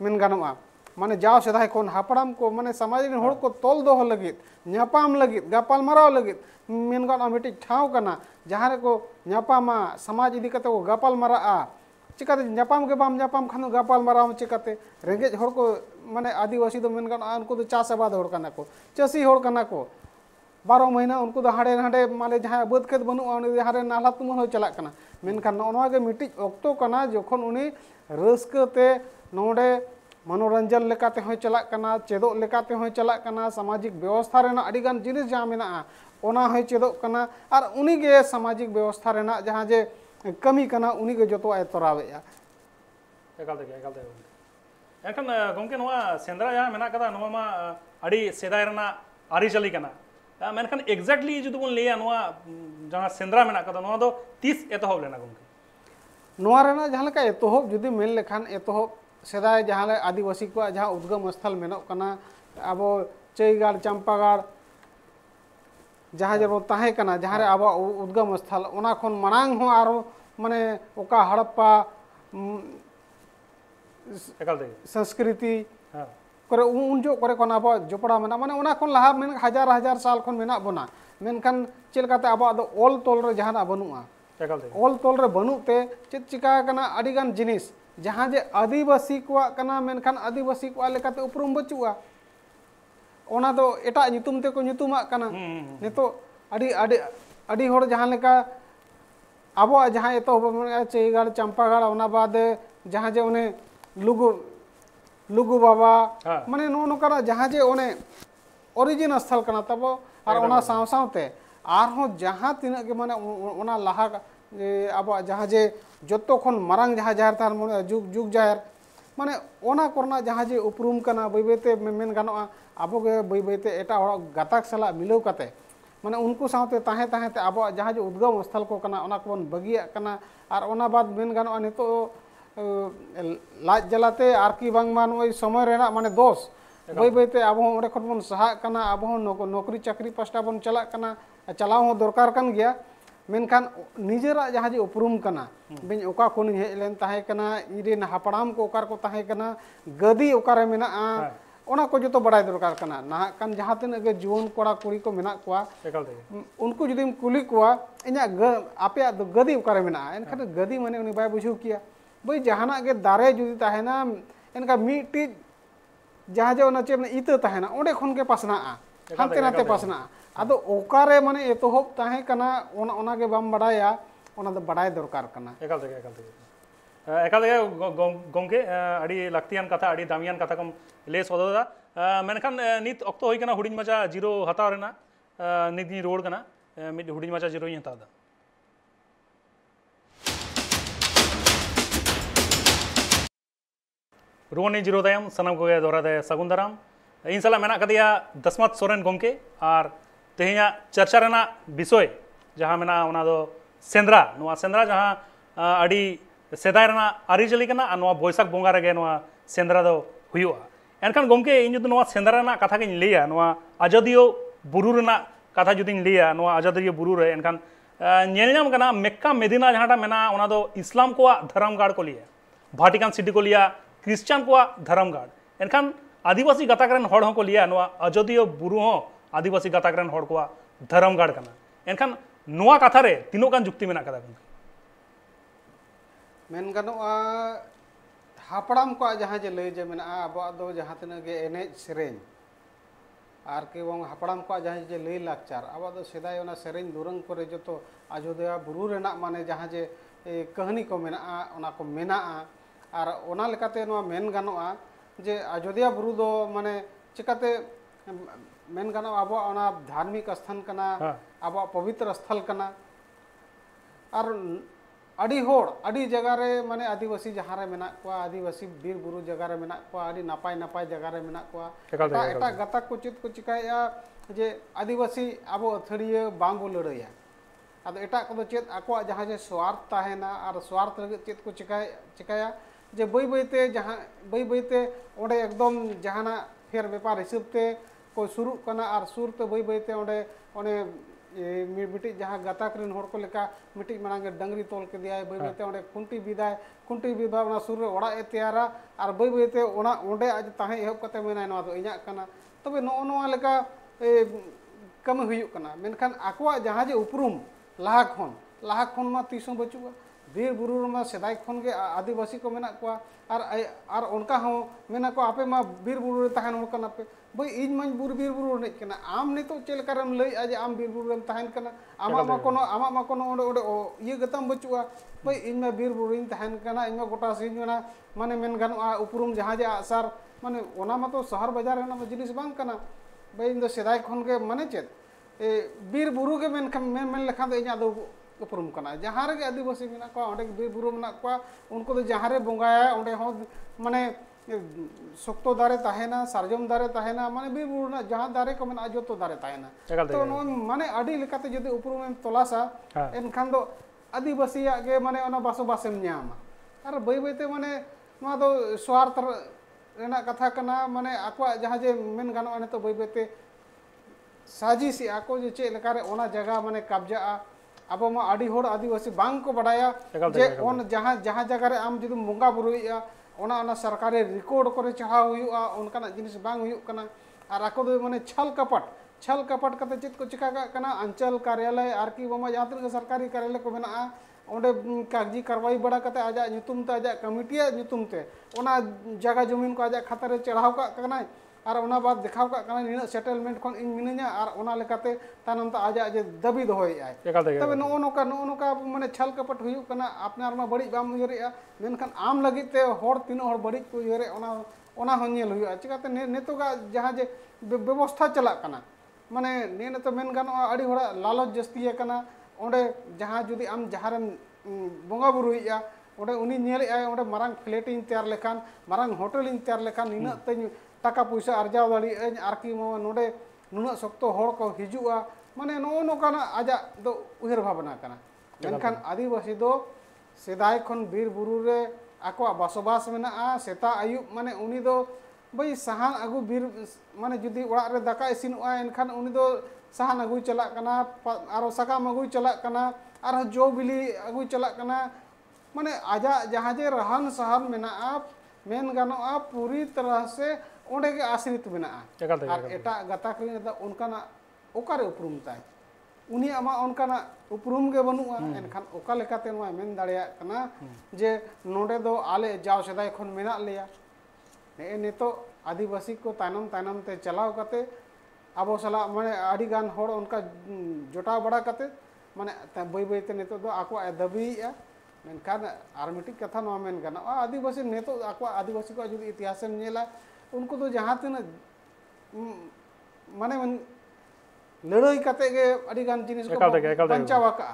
मेन गानोआ माने जाओ सेदाय कोन हापड़ाम को माने समाज रे होड़ को तोल दो लगित न्यापाम लगित गापाल माराव लगित मेन गानो मिट्टी ठाव कना जहाँ रे को न्यापामा समाज इदी कते को गापाल मारा चिकाते न्यापाम के बाम न्यापाम खानो गापाल माराव चिकाते रेंगेज होड़ को माने आदिवासी दो मेन गानो उनको तो चास आबाद होड़ कना को चासी होड़ कना को 12 महीना उनको तो हाड़े हाड़े माने जहाँ बद खेत बनुआ उनी हाड़े नाला तुमन हो चला कना मेनखान नोआ के मिट्टी ऑक्टो कना जखन उनी रस्कते नोडे मनोरंजन लेकाते हो चला कना चेदो लेकाते हो चला कना सामाजिक व्यवस्था रेना अडिगान जिनिस जहाँ मेना ओना हो चेदो कना और उनी के सामाजिक व्यवस्था रेना जहाँ जे कमी कना उनी के जतो आय तोरावेया एकाल ते एनखान गमके नोआ सेंद्रा जहाँ मेना कदा नोआ मा अड़ी सेदाय रेना आरी चली कना मेनखान एक्जेक्टली जुदी बन लेया नोआ जहाँ सेंद्रा मेना कदा नोआ दो 30 एतहब लेना गमके नोआ रेना जहाँ लेका एतहब जुदी मेन लेखान एतहब सेदाय जहाँ ले आदिवासी को जहाँ उद्गम स्थल मेनो कना अब चईगाड़ चंपागाड़ जहाँ जब ताहे कना जहाँ रे अब उद्गम स्थल ओना खन मनांग हो आरो माने ओका हड़प्पा संस्कृति करे उन जो करे कोना अब जोपड़ा मेना माने ओना खन लहा मेन हजार साल खन मेना बना मेनखान चेलकाते अब दो ओल तोल रे जहाँ बनुआ ओल तोल रे बनुते चेत चिका कना अडिगान जिनिस जहाँ जे आदिवासी को कना मेनखान आदिवासी को लेकाते उपरुम बचुआ ओना दो एटा नितुम ते को नितुमा कना नितो अडी अड़ी होड़ जहाँ लेका अब जहाँ एतोहब चईगाड़ चंपागाड़ ओना बाद जहाँ जे उन्हें लुगु लुगु बाबा हाँ। माने नो नोकरा जहाँ जे उन्हें ओरिजिन स्थल कना तबो और ओना साव सावते आरहों जहाँ तिना के माने ओना लाहा अब जहाँ जे जोतो खन मारंग जहाँ जाहिर थान जुग जुग जाहिर माने ओना करना जहाँ जे उपरूम कना बै बैते मेन गानोआ आबो गे बै बैते एटा हड़ गाताक सला मिलाव काते माने उनको साथे ताहे ताहे ते अब जहाँ जे उद्गम स्थल को कना ओना कोन बगिया कना और ओना बाद मेन गानोआ नितो लाज जलाते आर की बांग मान ओई समय रेना माने दोष बै बैते अब ओंडे खन बन सहा कना अब नौकरी चाकरी पास्टा बन चला कना चलाव हो दरकार कन गया मेनखान निजेरा जहाँ जे उपरूम कना बिन ओका कोन हेज लेन ताहे कना इरेन हापड़ाम को ओकार को ताहे कना गदी ओकारे मेना ओना को जो बड़ाई दरकार कना ना कान जहाँ तीन गे जुवन कोड़ा कुड़ी को मेना कोआ उनको जुदीम कुली कोआ इना आपे गदी ओकारे मेना एनखान गदी माने उनी बाय बुझू किया भाई जहाना गे दारे जुदी ताहेना एनका मिटी जहाँ जे ओना चे इता ताहेना ओंडे खन के पासना हांते नाते पासना आदो ओकारे माने एतोहब ताहे कना ओना गे बाम बड़ाया ओना दो बड़ाई दरकार कना एकाल तक गंगे अड़ी लाक्तियान कथा अड़ी दामियान कथा कम ले सदोदा मेनखान नित अक्तो होई कना हुडिंग मचा जीरो हताव रेना नित नी रोड कना मिड हुडिंग मचा जीरो ही हताव दा रुवानी जीरो तायम सनम को दोहरा दे सगुन दाराम इन सला मेना कदिया दसमत सोरेन गंगे और तेहिया चर्चा रेना विषय जहाँ मेना ओना दो सेंद्रा नुआ सेंद्रा जहाँ अड़ी सेदाय रेना आरिजली कना आ नुआ बैसाख बोंगा रेगे नुआ सेंद्रा दो हुयुआ एनखान गंगे इन जुदी नुआ सेंद्रा रेना कथा के लैया नुआ आजादियो बुरु रेना कथा जुदी लैया नुआ आजादियो बुरु रे एनखान नेलनाम कना मेक्का मेदिना जहाँटा मेना ओना दो इस्लाम को धर्मगाड़ को लिया भाटिकान सिटी को लिया क्रिश्चियन को धर्मगाड़ एनखान आदिवासी गाताक रेन हड़ को लिया नुआ आजादियो बुरु हो आदिवासी गाताक रेन हड़ को धर्मगाड़ कना एनखान नुआ कथा रे तीनों गान जुक्ति मेना कदा गंगे मेन गानोआ हापड़ाम को जहाँ जे लय जे मेना अब दो जहाँ तिना गे एनेज सेरेñ आर के बंग हापड़ाम को जहाँ जे लय लाकचार अब दो सेदाय ओना सेरेñ दुरंग करे जतो अयोध्या बुरु रेना माने जहाँ जे कहानी को मेना ओना को मेना और ओना लेकाते नुआ मेन गानोआ जे अयोध्या बुरु दो माने चिकाते मेन गानोआ अब ओना धार्मिक स्थान कना अब पवित्र स्थल कना और अड़ी होड़ अड़ी जगह रे माने आदिवासी जहाँ रे मेना को आदिवासी बीर बुरु जगह रे मेना को अड़ी नापाय नापाय जगह रे मेना को एटा गाताक को चित को चिकाया जे आदिवासी अब अथड़िया बांग बो लड़ाया अब एटा को चेत आको जहाँ जे स्वार्थ ताहेना और स्वार्थ लगे चेत को चिकाया जे बै बैते जहाँ बै बैते ओंडे एकदम जहाना फेर व्यापार हिसाब ते को शुरू कना और सुरते बै बैते ओंडे ओने मिट्टी जहाँ गाताक रेन हड़ को लेका मिट्टी मांगे डंगरी तोल के दिया बै बैते ओंडे खुंटी विदा ओना सुर रे ओड़ा ए तैयारा और बै बैते ओना ओंडे आज ताहे एहब कते मेना नोआ दो इñाक कना तबे नोआ लेका कमी हुयुक कना मेनखान आकोआ जहाँ जे उपरूम लाहा खन मा तीसों बचुआ बीर बुरु मा सेदाय खन गे आदिवासी को मेना को और उनका हो मेना को आपे मा बीर बुरु रे तहन हो कना पे भाई इन मन बीर बुरु ने कना आम नितो चेल करम लई आज आम बीर बुरु रे तहन कना आमा मा कोनो ओडे ये गतम बचुआ भाई इन मा बीर बुरु इन तहन कना इन मा गोटा सिन मेना माने मेन गानोआ उपरूम जहाँ जे आसार माने ओना मा तो शहर बाजार रेना जिनिस बांग कना भाई इन दो सेदाय खन के माने चेत बीर बुरु के मेन लेखा दो इñा दो उपरूम कना जहाँ रे आदिवासी मेना को ओंडे बीर बुरु मेना को उनको तो जहाँ रे बोंगाया ओंडे हो माने शक्तो दारे ताहेना सारजम दारे ताहेना माने बीर बुरु ना जहाँ दारे को मेना जतो दारे ताहेना तो नो माने अडी लेकाते जदि उपरूम एम तलासा एनखान दो आदिवासी गे माने ओना बासोबासेम न्यामा और बै बैते माने नोआ दो स्वार्थ रेना कथा कना माने आको जहाँ जे मेन गानोआ ने तो बै बैते साजिसी आको जे चे लेकारे ओना जगह माने कब्जा अब मा अड़ी होड़ आदिवासी बांग को बढ़ाया जे ओन जहाँ जगह रे आम जुदि बंगा बुरुइया ओना सरकारी रिकॉर्ड करे चढ़ाव हुआ उनका जिनिस बांग हुयुक कना और आको दो माने छल कपट कते चेत को चिका कना अंचल कार्यालय आर की बमा जहाँ तक सरकारी कार्यालय को मेना ओंडे कागजी कार्रवाई बड़ा कते आजा कमिटिया जगह जमीन को आजा खाता रे चढ़ाव का कना और ओना बाद देखाव का कना निना सेटलमेंट खन इन मिनाया और ओना लेकाते तानम ता आजा जे दाबी दोहय आय तबे नो नोका माने छल कपट हुयु कना आपनार मा बड़ी बाम उयरेआ मेनखान आम लगित ते हर तीन हर बड़ी को उयरे ओना हो नेल हुयु चिकाते नेतोगा जहां जे व्यवस्था चला कना माने ने तो मेन गानो अड़ी होड़ा लालच जस्ती कना ओंडे जहां जुदी आम जहारम बोंगा बुरुइया ओंडे उनी नेले आय ओंडे मारंग फ्लैट इन तैयार लेखान मारंग होटल इन तैयार लेखान निना ते टाका पैसा अर्जाव दाड़ी आरकी नोडे नुना सख्तो हड़ को हिजुआ माने नो नोकाना आजा दो उहर भावना कना मेनखान आदिवासी दो सेदाय खन बीर बुरु रे आको बसबास मेना सेता आयुब माने उनी दो भाई सहान अगु बीर माने जुदी ओड़ा रे दाका इसिनुआ एनखान उनी दो सहान अगु चला कना आरो सकाम अगु चला कना आरो जो बिली अगु चला कना माने आजा जहां जे रहन सहन मेना मेन गानोआ पूरी तरह से ओंडे के आश्रित मेना और एटा गाताक रे उनकाना ओकारे उपरुम ताय उनी आमा उनकाना उपरुम के बनुआ एनखान ओका लेकाते नोआ मेन दाड़िया कना जे नोडे दो आले जाव सदाय खन मेना लेया ने नेतो आदिवासी को तानम तानम ते चलाव कते आबो सला माने आडी गान होड़ उनका जोटा बड़ा कते माने बई बई ते नेतो दो आको दबीया मेनखान आर मिटिक कथा नो मेन गाना आदिवासी नेतो आको आदिवासी को जुदी इतिहास में नेला उनको तो जहां तीन माने लड़ाई कते गे आडी गान जिनिस को पंचावा का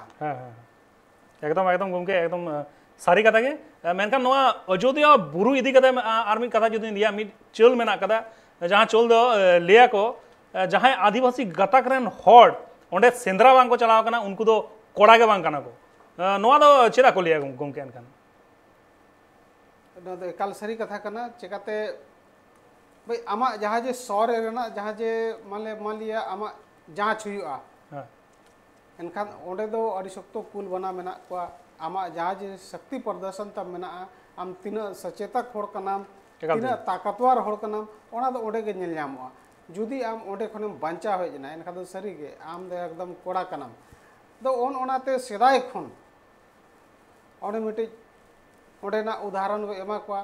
एकदम एकदम गुमके एकदम सारी कथा के मेनखान नोआ अयोध्या बुरु इदी कते आर मी कथा जुदी दिया मी चल मेना कदा जहां चल दो लिया को जहां आदिवासी गतक रेन हॉड ओंडे सेंद्रा बांग को चलाव कना उनको तो कोड़ा के बांग कना को नोआ दो चेदा को लिया गुमके एनखान नो दो कल सारी कथा कना चिकाते भाई आमा जहां जे सौर रेना जहां जे मान लिया आमा जांच हुआ एनखान ओंडे दो अड़ी शक्तो कुल बना मेना को आमा जहां जे शक्ति प्रदर्शन तब मेना आम तीना सचेतक होड़ कनाम तीना ताकतवर होड़ कनाम ओना दो ओंडे के नेल ᱧᱟᱢᱚᱜᱼᱟ जुदी आम ओंडे खनेम बांचा हो जना एनखान दो सरी गे आम दो एकदम कोड़ा कनाम दो ओनाते सेदाय खन ओंडे मिटे ओंडे ना उदाहरण को एमा को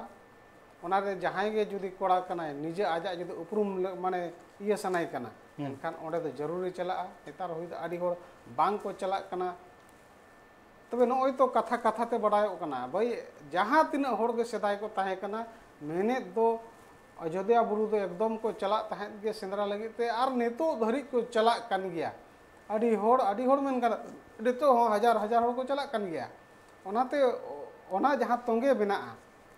ओना रे जहां गे जुदी कोड़ा कनाय निजे आजा जुदी उपरुम माने इया सनाय कना एनखान ओंडे दो जरूरी चला नेतार होई दो आडी होड़ बांग को चला कना तबे नोय तो कथा कथा ते बडायो कना भाई जहां तीना होड़ गे सेदाय को ताहे कना मेहनत दो अयोध्या बुरु दो एकदम को चला ताहे गे सेंद्रा लगी ते आर नेतो धरी को चला कन गया आडी होड़ मेन कना नेतो हजार हजार होड़ को चला कन गया ओनाते ओना जहां तोंगे बेना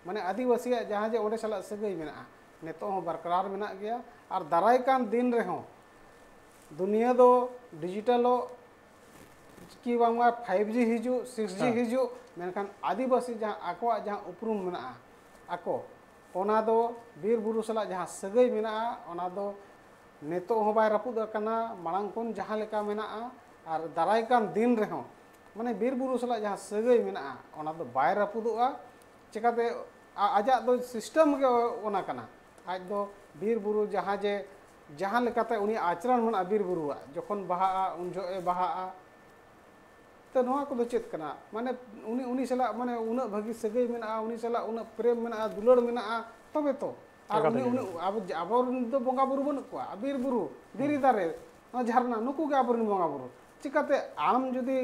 माने आदिवासी जहां जे ओडे सला सगई मेना नेतो हो बरकरार मेना गया और दाराय कान दिन रे हो दुनिया दो डिजिटलो की बांगा 5G हिजु 6G हिजु मेनखान आदिवासी जहां आको जहां उपरुम मेना आको ओना दो बीर बुरु सला जहां सगई मेना ओना दो नेतो हो बाय रपुद कना मांग कोन जहां लेका मेना और दाराय कान दिन रे हो माने बीर बुरु सला जहां सगई मेना ओना दो बाय रपुदुआ चिकाते आजा दो सिस्टम के ओना कना आज दो बीर बुरु जहां जे जहां लेकाते उनी आचरण मन बीर बुरुआ जखन बहा उन जो बहा तो नोआ को चेत कना माने उनी सला माने उना भागी सगई मेना उनी सला उना प्रेम मेना दुलड़ मेना तबे तो और उनी अब दो बोंगा बुरु बन को बीर बुरु दिरी दारे झरना नुकु के आबरन बोंगा बुरु चिकाते आम जुदी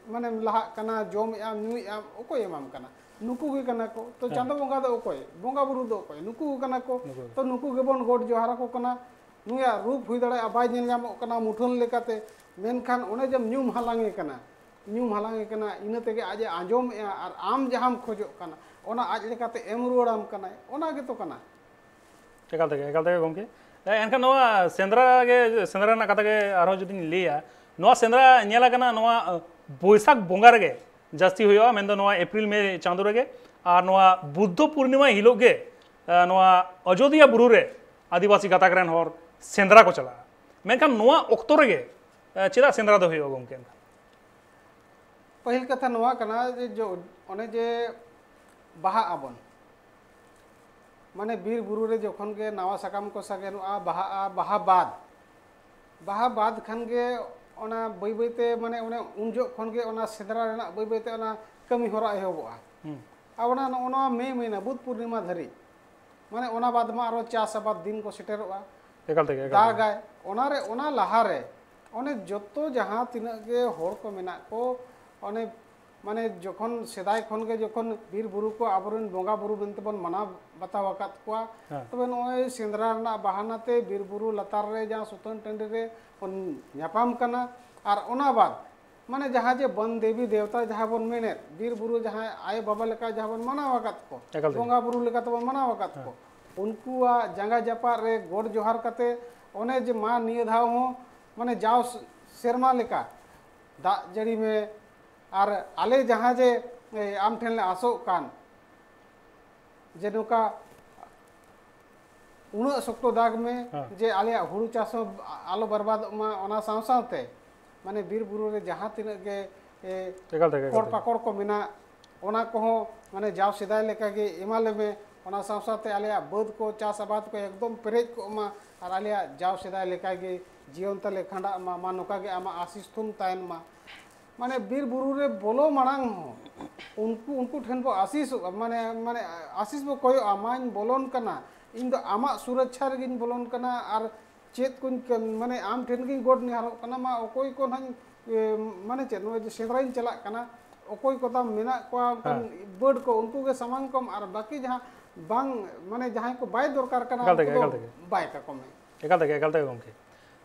माने लहा कना जोम आम नुई आम ओकोय एमाम कना नुकु के कना को तो चांदो बोंगा दो ओकोय बोंगा बुरु दो ओकोय नुकु कना को तो नुकु के बन गोड जोहारा को कना नुया रूप हुई दड़े अबाय नेल ᱧᱟᱢᱚᱜ कना मुठन लेकाते मेनखान ओने जब ᱧᱩᱢ हालांगे कना इना तेगे आज आंजोम और आम जहां खोजो कना ओना आज लेकाते एम रुवाड़ाम कना ओना गे तो कना एकाल तेगे गमके एनखान नोआ सेंद्रा ना कथा के आरो जुदी लिया नोआ सेंद्रा नेला कना नोआ बैसाख बोंगा रे जास्ती हुआ मेन दो नोआ एप्रिल में चांदो रे और नोआ बुद्ध पूर्णिमा हिलो गे नोआ अयोध्या बुरु रे आदिवासी गाताक रेन हर सेंद्रा को चला मेनखान नोआ ओक्तो रे चेदा सेंद्रा दो हुआ गमके पहिल कथा नोआ कना जे जो ओने जे बाहा आबन माने बीर बुरु रे जखन के नावा सकाम को सगेनुआ बाहा बाद खान गे ओना बई बईते माने ओने उन जो खन गे ओना सेंद्रा रेना बई बईते ओना कमी होरा एहबोआ आ ओना मे महीना बुध पूर्णिमा धरी माने ओना बाद मा आरो चास आबाद दिन को सेटेरोआ एकाल तेगे दागाय ओनारे ओना लाहारे ओने जोतो जहाँ तिना गे होड़ को मेना को ओने माने जखन सेदाय खन के जखन बीर बुरु को आबरन बोंगा बुरु बिनते बन मना बताव आकात कोआ तबे नोय सेंद्रा रना बहानाते बीर बुरु लतार रे जहाँ सुतन टंडी रे बन न्यापाम कना और ओना बाद माने जहाँ जे बन देवी देवता जहाँ बन मेने बीर बुरु जहाँ आए बाबा लेका जहाँ बन मना आकात को बोंगा बुरु लेका तबन मना आकात को उनकुआ जंगा जपा रे गोड़ जोहार कते ओने जे मा निये धाव हो माने जाओ सेरमा लेका दा जड़ी में और आले जहाँ जे आम ठेन ले आसो कान जे नुका उन शक्तो दाग में जे आले हुड़ू चास आलो बर्बाद मा ओना साव सावते माने बीर बुरु रे जहाँ तिना के कोड़ पाकोड़ को मिना ओना को हो माने जाव सिदाय लेका के इमाले में ओना साव सावते आले बद को चास आबाद को एकदम पेरेज को मा और आले जाव सिदाय लेका के जीवन तले खंडा मा मा नुका के आमा आशीष तुम तायन मा माने बीर बुरु रे बोलो मांग हो उनको उनको ठेन बो आशीष माने माने आशीष बो कोई आमाइन बोलोन कना इन दो आमा सुरक्षा रे गिन बोलोन कना और चेत कुन माने आम ठेन गिन गोड निहारो कना मा ओकोई को हन माने चेत नो जे सेंद्राइन चला कना ओकोई को ता मेना को बर्ड को उनको के सामान कम और बाकी जहां बांग माने जहां को बाय दरकार कना बाय का कम एकाल तेगे गमके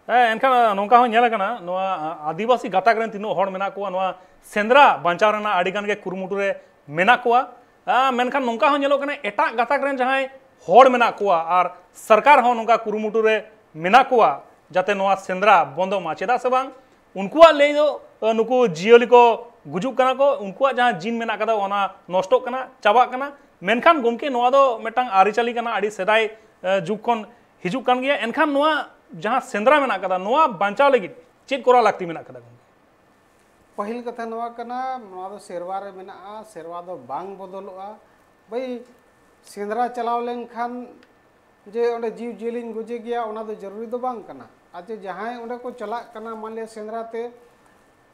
एनखान नौका हो नेल कना नोआ आदिवासी गाताक रेन तीनो हड़ मेना कोआ नोआ सेंद्रा बांचाव रेना आडिगान के कुरुमुटु रे मेना कोआ मेनखान नौका हो नेलो कना एटा गाताक रेन जहां हड़ मेना कोआ और सरकार हो नौका कुरुमुटु रे मेना कोआ जाते नोआ सेंद्रा बंदो मा चेदा से बांग उनकुआ ले दो नुकु जियोली को गुजुक कना को उनकुआ जहां जीन मेना कदा ओना नष्टो कना चाबा कना मेनखान गमके नोआ दो मेटांग आरिचाली कना आडी सेदाय जुग खन हिजुक कान गया एनखान नोआ जहाँ सेंद्रा मेना कदा नोआ बांचाव लगी चेक कोरा लागती मेना कदा पहिल कथा नोआ कना नोआ दो सेरवा रे मेना सेरवा दो बांग बदलोआ भाई सेंद्रा चलाव लेन खान जे ओंडे जीव जिलिन गुजे गया ओना दो जरूरी दो बांग कना आज जहां ओंडे को चला कना मान ले सेंद्रा ते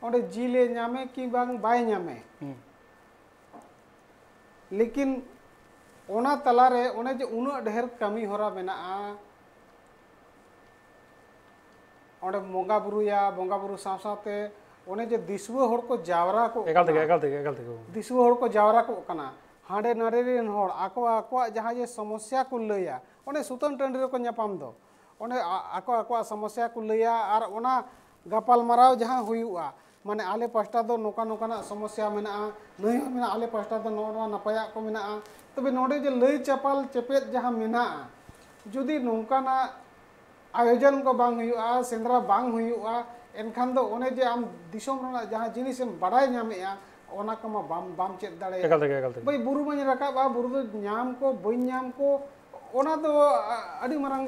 ओंडे जिले न्यामे की बांग बाय न्यामे लेकिन ओना तला रे ओने जे उना ढेर कमी होरा मेना ओंडे बोंगा बुरु साव सावते ओने जे दिसुआ होड़ को जावरा को एकाल तेगे दिसुआ होड़ को जावरा को कना हांडे नारे रेन होड़ आको आको जहां जे समस्या को लैया ओने सुतन टंडी रे को न्यापाम दो ओने आको आको समस्या को लैया और ओना गपाल माराव जहां हुयुआ माने आले पास्टा दो नोका नोकाना समस्या मेना नई मेना आले पास्टा दो नोना नपाया को मेना तबे नोडे जे लई चपाल चपेत जहां मेना जुदी नोकाना आयोजन को बांग हुयुआ सेंद्रा बांग हुयुआ एनखान दो ओने जे आम दिसोम रना जहां जिनिस एम बड़ाय न्यामेया ओना कमा बाम बाम चेत दाड़े एकाल तेगे भाई बुरु माने रकाबा बुरु दो न्याम को बई न्याम को ओना दो अडी मारंग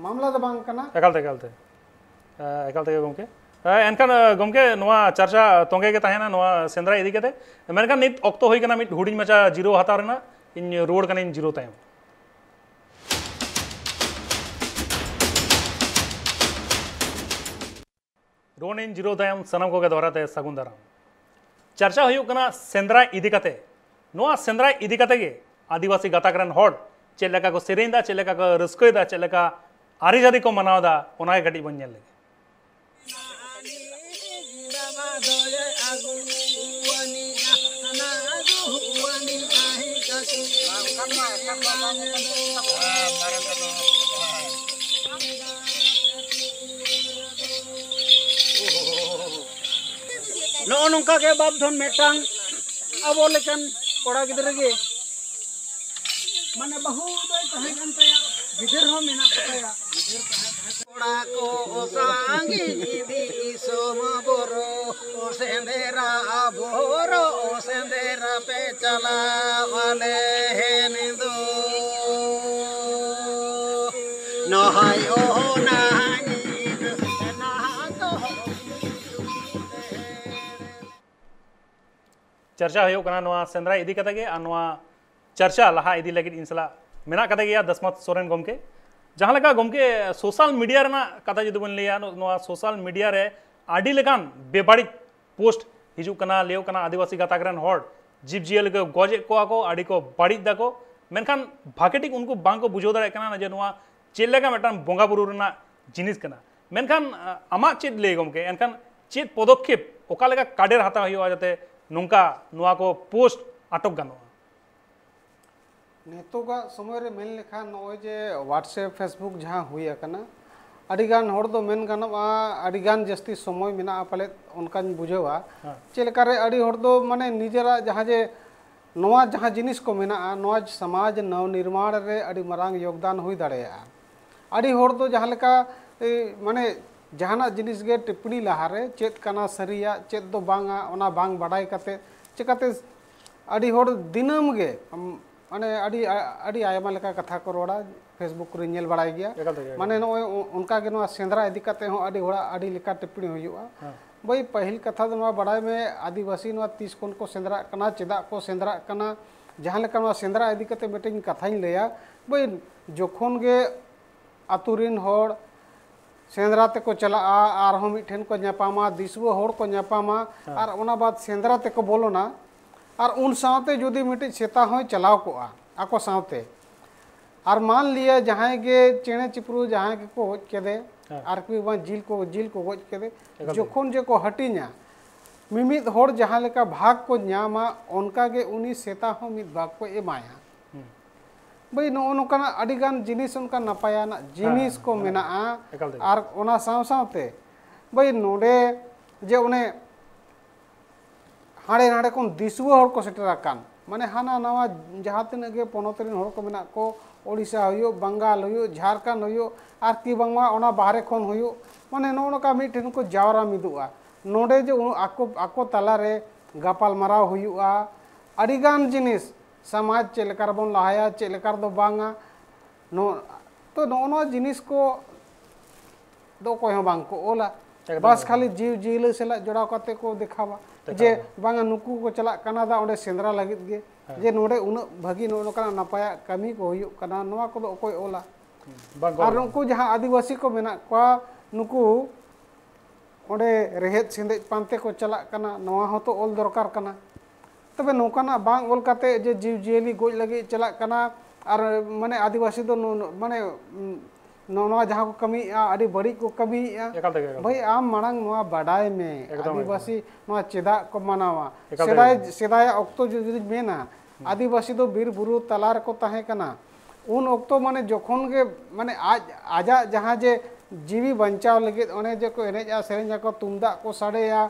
मामला दो बांग कना एकाल तेगे गमके एनखान गमके नोआ चर्चा तोंगे के ताहेना नोआ सेंद्रा इदी केते मेनखान नित ऑक्तो होई कना मिट हुडिंग मचा जीरो हतार ना इन रोड कना इन जीरो तायम रोड इन जीरो तायम सनम को के दोहराते सगुन दाराम चर्चा हुयुक कना सेंद्रा इदी कते नोआ सेंद्रा इदी कते गे आदिवासी गाताक रेन हड़ चेद लेका को सेरें दा चेद लेका को रस्कोय दा चेद लेका आरिजादी को मनाव दा ओना के गटी बन नेल लेगे नो नौका के बाबधन मेटांग अब लेकिन कोड़ा गिदरे गे माने बहु दो तहे गन तया गिदर हो मेना तया कोड़ा को सांगी दी सोम बोरो ओ सेंदेरा बोरो ओ सेंदेरा पे चला वाले हे निंदो न हायो ना चर्चा हो कना नोआ सेंद्रा इदी कते गे नोआ चर्चा लहा इदी लगित इनसला मेना कते गया दसमत सोरेन गमके जहां लगा गमके सोशल मीडिया रेना कथा जुदी बन लिया नोआ सोशल मीडिया रे आडी लेकान बेबाड़ी पोस्ट हिजू कना लेव कना आदिवासी गाताक रेन हड़ जीव जियल के गजे को आको आडी को बाड़ी दाको मेनखान भागे ठीक उनको बांग को बुझो दाड़े कना जे नोआ चेद लेका मिदटांग बोंगा बुरु रेना जिनिस कना मेनखान आमा चेद ले गमके एनखान चेद पदक्षेप ओका लेका काडेर हाता हुआ जाते नोंका नोआ को पोस्ट आटक गानो नेतोगा समय रे मेन लेखा नोय जे व्हाट्सएप फेसबुक जहां हुई अकना अडिगान होड़ दो मेन गानोआ अडिगान जस्ती समय मेना पाले उनकान बुझेवा चेलकारे अडी होड़ दो माने निजेरा जहां जे नोआ जहां जिनिस को मेना नोआ समाज नव निर्माण रे अडी मरांग योगदान हुई दाड़ेया अडी होड़ दो जहां लेका माने जहाना जिनिस गे टिप्पणी लहारे चेत कना सरिया चेत दो बांगा ओना बांग बाडाई कते चिकाते अडी होड़ दिनम गे माने अडी आयमा लेका कथा को रोड़ा फेसबुक रे नेल बाड़ाई गया माने नोय उनका गे नोआ सेंद्रा इदी कते हो अडी होड़ा अडी लेका टिप्पणी हुयुआ भाई पहिल कथा दो नोआ बाड़ाई में आदिवासी नोआ 30 कोन को सेंद्रा कना चेदा को सेंद्रा कना जहां लेका नोआ सेंद्रा इदी कते मिटिंग कथाई लेया भाई जोखोन गे आतुरिन होड़ सेंद्रा ते को चला आर हो मिठेन को न्यापामा दिसुआ होड़ को न्यापामा और ओना बाद सेंद्रा ते को बोलोना और उन सावते जुदी मिटे सेता हो चलाव को आको सावते और मान लिया जहां गे चेणे चिपरू जहां के को होज केदे और कोई वन जिल को होज केदे जोखोन जे को हटिना मिमित होड़ जहां लेका भाग को न्यामा उनका गे उनी सेता हो मित भाग को एमाया भाई नो नोकाना अडिगान जिनिस उनका नपाया ना जिनिस को मेना और ओना साव सावते भाई नोडे जे उन्हें हाड़े नाड़े को दिसुआ होड़ को सेटरा कान माने हाना नवा जहां तिना गे पोनोतरिन होड़ को मेना को ओडिशा हुयो बंगाल हुयो झारखंड हुयो आर की बंगमा ओना बाहरे खोन हुयो माने नो नोका मिठेन को जावरा मिदुआ नोडे जे आको तला रे गापाल माराव हुयुआ अडिगान जिनिस समाज चेलकार बन लहाया चेलकार दो बांगा नो तो नो जिनिस को दो कोई बांग को ओला बस खाली जीव जील सेला जोड़ा कते को दिखावा जे बांगा नुकु को चला कनादा ओडे सेंद्रा लगित गे जे नोडे उन भागी नो कना नपाया कमी को हुयु कना नोवा को दो कोई ओला और नुकु जहां आदिवासी को मेना को नुकु ओडे रेहेत सिंदे पांते को चला कना नोवा हो तो ओल दरकार कना तबे नौकाना बांग ओल काते जे जीव जियली गोज लगे चला कना और माने आदिवासी दो माने नोवा जहां को कमी आदि बड़ी को कमी भाई आम मांग नोवा बाडाय में आदिवासी नोवा चेदा को मनावा सेदाय अक्तो जुदी मेना आदिवासी दो बीर बुरु तलार को ताहे कना उन अक्तो माने जोखोन गे माने आज आजा जहां जे जीवी बंचाव लगे ओने जे को एनेजा सेरेंजा को तुमदा को साडेया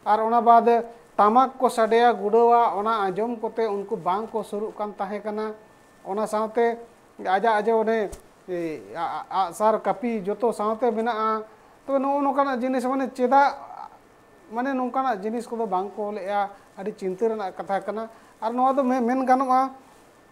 और ओना बाद तामाक को साडेया गुड़वा ओना आजम कोते उनको बांग को शुरू कान ताहे कना ओना सावते आजा आजा ओने सार कपी जोतो सावते बिना तो नो नोकाना जिनिस माने चेदा माने नोकाना जिनिस को बांग को लेया आदि चिंता रना कथा कना और नोआ दो मेन गानोआ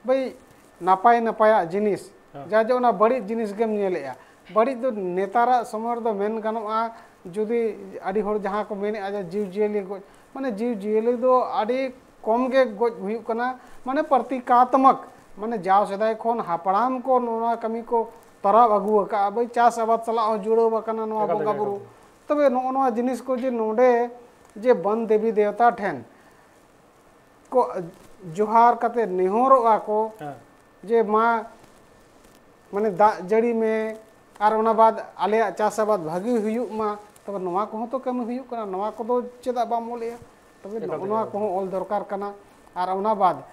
भाई नापाय नापाया जिनिस जा जे ओना बड़ी जिनिस गेम नेलेया बड़ी दो नेतारा समर दो मेन गानोआ जुदी आदि होड़ जहां को मेने आजा जीव जियली गो माने जीव जियली दो आदि कम गे गोज हुयु कना माने प्रतीकात्मक माने जाव सदाय खोन हापड़ाम को नोना कमी को तरब अगु का भाई चास आबाद चला जुड़ो कना नोआ बंगा बुरु तबे नोआ जिनिस को जे नोडे जे बन देवी देवता ठेन को जोहार कते निहोरोआ को जे माँ माने दा जड़ी में और ओना बाद आले चास आबाद भागी हुयु मा तबे नोआ को तो कमी हुयु कना नोआ को दो चेदा बा मोलेया तबे नोआ को ओल दरकार कना और ओना बाद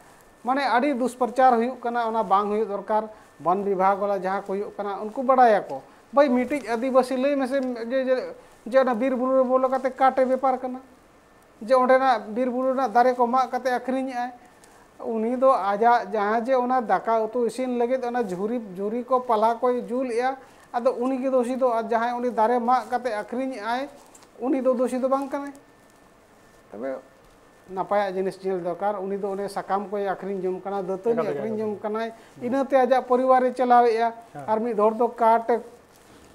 माने आदि दुष्प्रचार हुयु कना ओना बांग हुयु दरकार वन विभाग वाला जहां को हुयु कना उनको बड़ाया को भाई मिटिज आदिवासी लई में से जे ना बीर बुरु बोलो कते काटे व्यापार कना जे ओंडेना बीर बुरु ना दारे को मा कते अखरिኝ आय उनी दो आजा जहां जे ओना दाका उतु इसिन लगे ओना झुरी को पला को जुल या अदो उनी के दोषी दो जहां उनी दारे मा कते अखरिኝ आय उनी दो दोषी दो बांग कने तबे नापाया जिनिस जेल दरकार उनी दो ओने सकाम को अखरिኝ जम कना दतनी अखरिኝ जम कना इनाते आजा परिवार चलावेया और मी धोर दो काट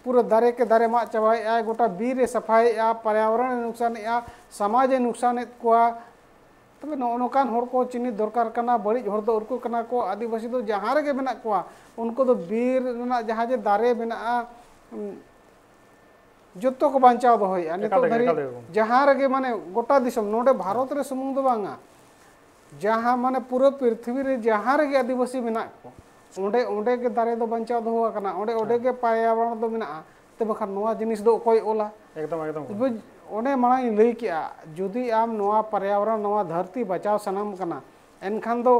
पूरा दारे के दारे मा चबाया गोटा बीर सफाई या पर्यावरण नुकसान या समाज नुकसान को तबे नोकान होर को चिनी दरकार कना बड़ी होर दो उरको कना को आदिवासी दो जहां रे मेना को उनको दो बीर ना जहां जे दारे मेना जोतो को बांचाव दो होया नितो धरी जहां रे माने गोटा दिसम नोडे भारत रे सुमुंग दो बांगा जहां माने पूरा पृथ्वी रे जहां रे आदिवासी मेना को onde onde ge dare do bancha do akana onde ge पर्यावरण do mena te bakhan noa jinis do koi ola एकदम onde marang lei kia judi am noa पर्यावरण noa dharti bachao sanam kana enkhan do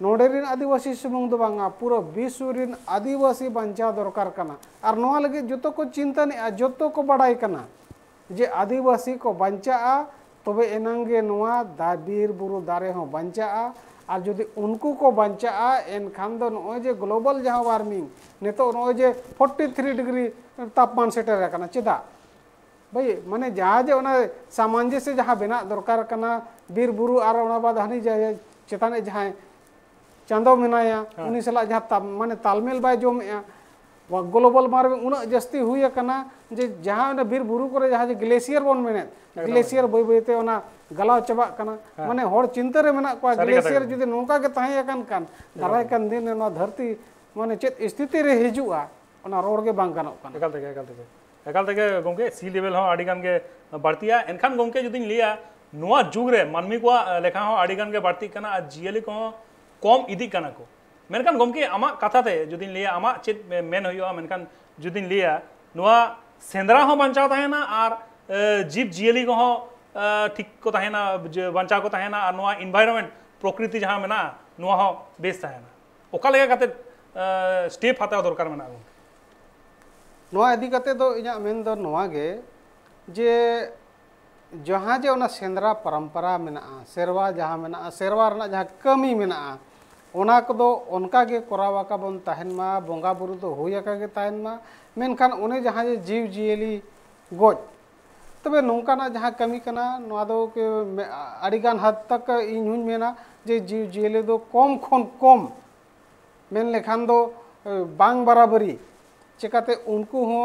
नोडेरिन आदिवासी सुमुंग दो बांगा पूरा विश्वरिन आदिवासी बंचा दरकार कना और नोआ लगे जोतो को चिंता ने जोतो को बड़ाई कना जे आदिवासी को बंचा तबे एनंगे नोआ दाबीर बुरु दारे हो बंचा और जदि उनको को बंचा एनखान दो नोए जे ग्लोबल जहां वार्मिंग नेतो नोए जे 43 डिग्री तापमान सेटर कना चेदा भाई माने जहां जे ओना सामंजस्य जहां बेना दरकार कना बीर बुरु और ओना बाद हनी जे चेताने जहां चांदो मेनाया उनी सला जहां माने तालमेल बाय जोमेया वा ग्लोबल वार्मिंग उना जस्ती हुई कना जे जहां बीर बुरु करे जहां जे ग्लेशियर बन मेने ग्लेशियर बय बयते ओना गलाव चबा कना माने होड़ चिंता रे मेना को ग्लेशियर जुदी नोका के ताहे कान दाराय कान दिन ओना धरती माने चेत स्थिति रे हिजुआ ओना रोड के बांग गानो कान एकाल तक गोंके सी लेवल हो आड़ी गान के बढ़तिया एनखान गोंके जुदी लिया नोआ जुग रे मानमी को लेखा हो आड़ी गान के बढ़ती कना जियली को कम इदी कना को मेनखान गोमके आमा कथा ते जुदिन लिया आमा चेत मेन होयो मेनखान जुदिन लिया नोआ सेंद्रा हो बंचाव ताहेना और जीव जियली को हो ठीक को ताहेना बंचाव को ताहेना और नोआ एनवायरनमेंट प्रकृति जहां मेना नोआ हो बेस ताहेना ओका लेगा कते स्टेप हाताव दरकार मेना नोआ इदी कते दो इया मेन दो नोआ गे जे जहां जे ओना सेंद्रा परंपरा मेना सेरवा जहां मेना सेरवा रना जहां कमी मेना ओना कदो उनका के कोरावा का बन ताहन मा बोंगा बुरु तो होया का के ताहन मा मेनखान ओने जहां जे जीव जियली गोज तबे नोंका ना जहां कमी कना नोआ दो के अड़ीगान हद तक इनहुन मेना जे जीव जियली दो कम खन कम मेन लेखान दो बांग बराबरी चिकाते उनको हो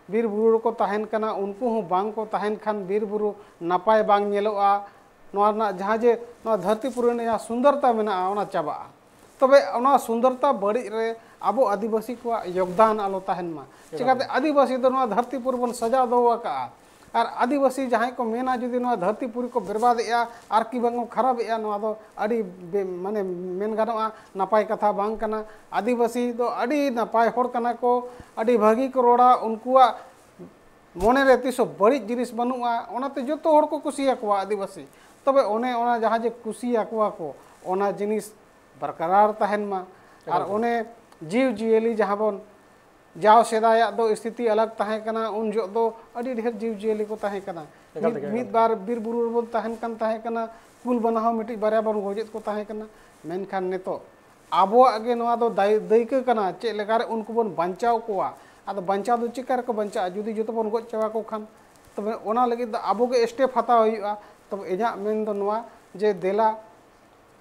बीर बुरु को ताहन कना उनको हो बांग को ताहन खान बीर बुरु नापाय बांग नेलोआ नोआ ना जहां जे नोआ धरती पुरी ने सुंदरता मेना ओना चाबा तबे ओना सुंदरता बड़ी रे आबो आदिवासी को योगदान आलो ताहन मा चिकाते आदिवासी दो नोआ धरती पुरी बन सजा दो का और आदिवासी जहां को मेना जुदी नोआ धरती पुरी को बर्बाद एया आर की बांग खराब एया नोआ दो अड़ी माने मेन गानोआ नापाय कथा बांग कना आदिवासी दो अड़ी नापाय होड़ कना को अड़ी भागी को रोड़ा उनकुआ मोने रे तिसो बड़ी जिनिस बनुआ ओनाते जोतो होड़ को कुसिया को आदिवासी तबे ओने ओना जहां जे कुसिया को ओना जिनिस बरकरार ताहन मा और ओने जीव जियली जहां बन जाओ सेदाया दो स्थिति अलग ताहे कना उन जो दो अड़ी ढेर जीव जियली को ताहे कना मिद बार बीर बुरु बन ताहन कन ताहे कना कुल बनाहो मिटी बारे बन गोजेत को ताहे कना मेनखान नेतो आबो आगे नोआ दो दैके कना चे लेकारे उनको बन बंचाव कोआ आदो बंचाव दो चिकार को बंचा जुदी जोतो बन गोज चावा को खान तबे ओना लगी आबो के स्टेप हता होइआ तब इजा मेन दो नोआ जे देला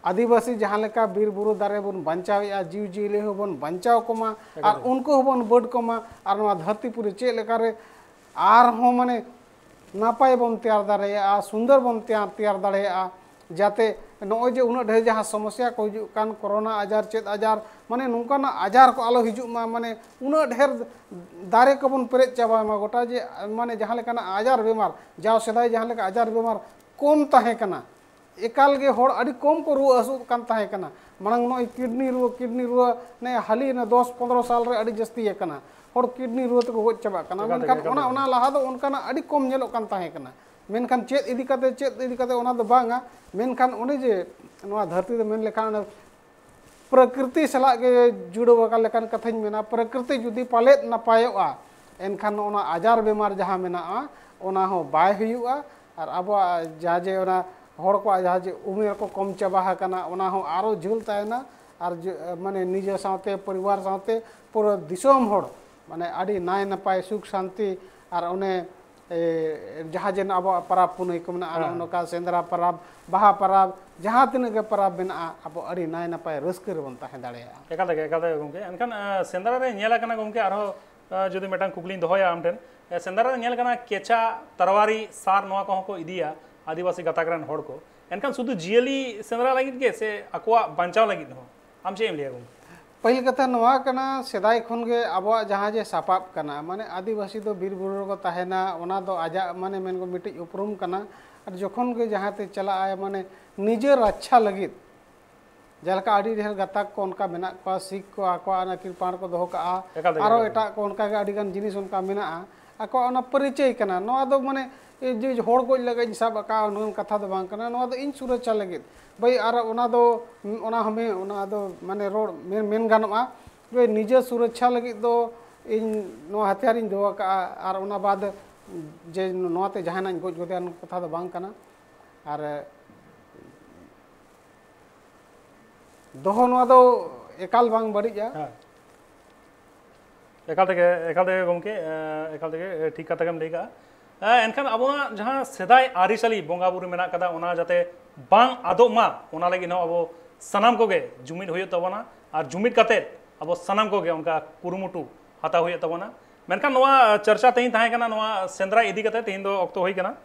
आदिवासी जहां लेका बीर बुरु दारे बन बंचावेआ जीव जियली हो बन बंचाव कोमा और उनको हो बन बड कोमा और नोआ धरती पुरी चे लेकारे आर हो माने नापाय बन तैयार दाड़ेया सुंदर बन तैयार दाड़ेया जाते नोय जे उना ढेर जहां समस्या को हिजु कान कोरोना आजार चेत आजार माने नोंकाना आजार को आलो हिजु मा माने उना ढेर दारे को बन पेरेज चाबा मा गोटा जे माने जहां लेकाना आजार बेमार जाओ सदाय जहां लेका आजार बेमार कम ताहे कना एकाल गे होड़ अड़ी कम को रुआ हसु कान ताहे कना मांग नोय किडनी रुआ ने हाली ने 10-15 साल रे अड़ी जस्ती है कना होड़ किडनी रुआ तो गोज चाबा कना मेनखान ओना ओना लहा दो उनकाना अड़ी कम नेलो कान ताहे कना मेनखान चेत इदी कते ओना दो बांगा मेनखान ओने जे नोआ धरती दो मेन लेखान प्रकृति सला के जुड़ो का लेखान कथाñ मेना प्रकृति जुदी पालेत नपायोआ एनखान ओना आजार बेमार जहां मेना ओना हो बाय हुयुआ और अब जाजे ओना होड़ को जहां उमेर को कम चाबा कना ओना हो आरो झुल तायना और माने निजे साथे परिवार साथे पूरा दिसोम होड़ माने आड़ी नाय नपाय सुख शांति और ओने जहां जेन अब पराब पुनई को मेना ओनका सेंद्रा पराब बाहा पराब जहां तिना के पराब मेना अब अड़ी नाय नपाय रस्क रे बन ताहे दाड़ेया एकाल गोंके एनखान सेंद्रा रे नेला कना गोंके आरो जुदी मेटांग कुकली दोहया आमठेन सेंद्रा रे नेल कना केचा तरवारी सार नोआ को इदिया आदिवासी गताकरन होड़ को एनखान सुधु जियली सेंद्रा लगित के से अकवा बंचाव लगित हो आम चे एम लिया गोंके पहिल कथा नोआ कना सेदाय खन गे आबो जहां जे सापाब कना माने आदिवासी दो बीर बुरु को ताहेना ओना दो आजा माने मेन को मिटी उपरुम कना और जखन गे जहां ते चला आय माने निजे रक्षा लगित ᱡᱮᱞᱮᱠᱟ ᱟᱹᱰᱤ ᱰᱷᱮᱨ ᱜᱟᱛᱟᱠ ᱠᱚ ᱚᱱᱠᱟ ᱢᱮᱱᱟᱜ ᱠᱚᱣᱟ ᱥᱤᱠ ᱠᱚ ᱟᱠᱚᱣᱟᱜ ᱚᱱᱟ ᱠᱤᱨᱯᱟᱱ ᱠᱚ ᱫᱚᱦᱚ ᱠᱟᱜᱼᱟ ᱮᱠᱟᱞ ᱛᱮᱜᱮ, ᱟᱨᱚ ᱮᱠᱟᱞ ᱮᱴᱟᱜ ᱠᱚ ᱚᱱᱠᱟᱜᱮ ᱟᱹᱰᱤᱜᱟᱱ ᱡᱤᱱᱤᱥ ᱚᱱᱠᱟ ᱢᱮᱱᱟᱜᱼᱟ ᱟᱠᱚᱣᱟᱜ ᱚᱱᱟ ᱯᱚᱨᱤᱪᱚᱭ ᱠᱟᱱᱟ ᱱᱚᱣᱟ ᱫᱚ ᱢᱟᱱᱮ ᱡᱮ ᱦᱚᱲ ᱜᱚᱡ ᱞᱟᱹᱜᱤᱫ ᱤᱧ ᱥᱟᱵ ᱟᱠᱟᱜᱼᱟ ᱱᱚᱣᱟ ᱠᱟᱛᱷᱟ ᱫᱚ ᱵᱟᱝ ᱠᱟᱱᱟ ᱱᱚᱣᱟ ᱫᱚ ᱤᱧ ᱥᱩᱨᱚᱠᱪᱷᱟ ᱞᱟᱹᱜᱤᱫ ᱵᱷᱟᱹᱭ ᱟᱨ ᱚᱱᱟ ᱫᱚ ᱚᱱᱟ ᱫᱚ ᱢᱟᱱᱮ ᱨᱚᱲ ᱢᱮᱱ ᱜᱟᱱᱚᱜᱼᱟ ᱡᱮ ᱱᱤᱡᱮ ᱥᱩᱨᱚᱠᱪᱷᱟ ᱞᱟᱹᱜᱤᱫ ᱫᱚ ᱤᱧ ᱱᱚᱣᱟ ᱦᱟᱛᱤᱭᱟᱨᱤᱧ ᱫᱚᱦᱚ ᱠᱟᱜᱼᱟ ᱟᱨ ᱚᱱᱟ ᱵᱟᱫ ᱡᱮ ᱱᱚᱣᱟᱛᱮ ᱡᱟᱦᱟᱱᱟᱜ ᱤᱧ ᱜᱚᱡ ᱜᱚᱫᱮᱭᱟ ᱱᱚᱣᱟ ᱠᱟᱛᱷᱟ ᱫᱚ ᱵᱟᱝ ᱠᱟᱱᱟ ᱟᱨ ᱫᱚᱦᱚ ᱱᱚᱣᱟ ᱫᱚ ᱮᱠᱟᱞ ᱵᱟᱝ ᱵᱟᱹᱲᱤᱡᱼᱟ ᱮᱠᱟᱞ ᱛᱮᱜᱮ ᱜᱚᱢᱠᱮ ᱮᱠᱟल ᱛᱮᱜᱮ ᱴᱷᱤᱠ ᱠᱟᱛᱷᱟ ᱜᱮᱢ ᱞᱟᱹᱭ ᱠᱟᱜᱼᱟ ᱮᱱᱠᱷᱟᱱ ᱟᱵᱚᱱᱟᱜ ᱡᱟᱦᱟᱸ ᱥᱮᱫᱟᱭ ᱟᱹᱨᱤᱪᱟᱹᱞᱤ ᱵᱚᱸᱜᱟ ᱵᱩᱨᱩ ᱢᱮᱱᱟᱜ ᱠᱟᱫᱟ ᱚᱱᱟ ᱡᱟᱛᱮ ᱵᱟᱝ ᱟᱫᱚᱜ ᱢᱟ ᱚᱱᱟ ᱞᱟᱹᱜᱤᱫ ᱦᱚᱸ ᱟᱵᱚ ᱥᱟᱱᱟᱢ ᱠᱚᱜᱮ ᱡᱩᱢᱤᱫ ᱦᱩᱭᱩᱜ ᱛᱟᱵᱚᱱᱟ ᱟᱨ ᱡᱩᱢᱤᱫ ᱠᱟᱛᱮ ᱟᱵᱚ ᱥᱟᱱᱟᱢ ᱠᱚᱜᱮ ᱚᱱᱠᱟ ᱠᱩᱨᱩᱢᱩᱴᱩ ᱦᱟᱛᱟᱣ ᱦᱩᱭᱩᱜ ᱛᱟᱵᱚᱱᱟ ᱢᱮᱱᱠᱷᱟᱱ ᱱᱚᱣᱟ ᱪᱟᱨᱪᱟ ᱛᱮᱦᱮᱧ ᱛᱟᱦᱮᱸ ᱠᱟᱱᱟ ᱱᱚᱣᱟ ᱥᱮᱸᱫᱽᱨᱟ ᱤᱫᱤ ᱠᱟᱛᱮ ᱛᱮᱦᱮᱧ ᱫᱚ ᱚᱠᱛᱚ ᱦᱩᱭ ᱠᱟᱱᱟ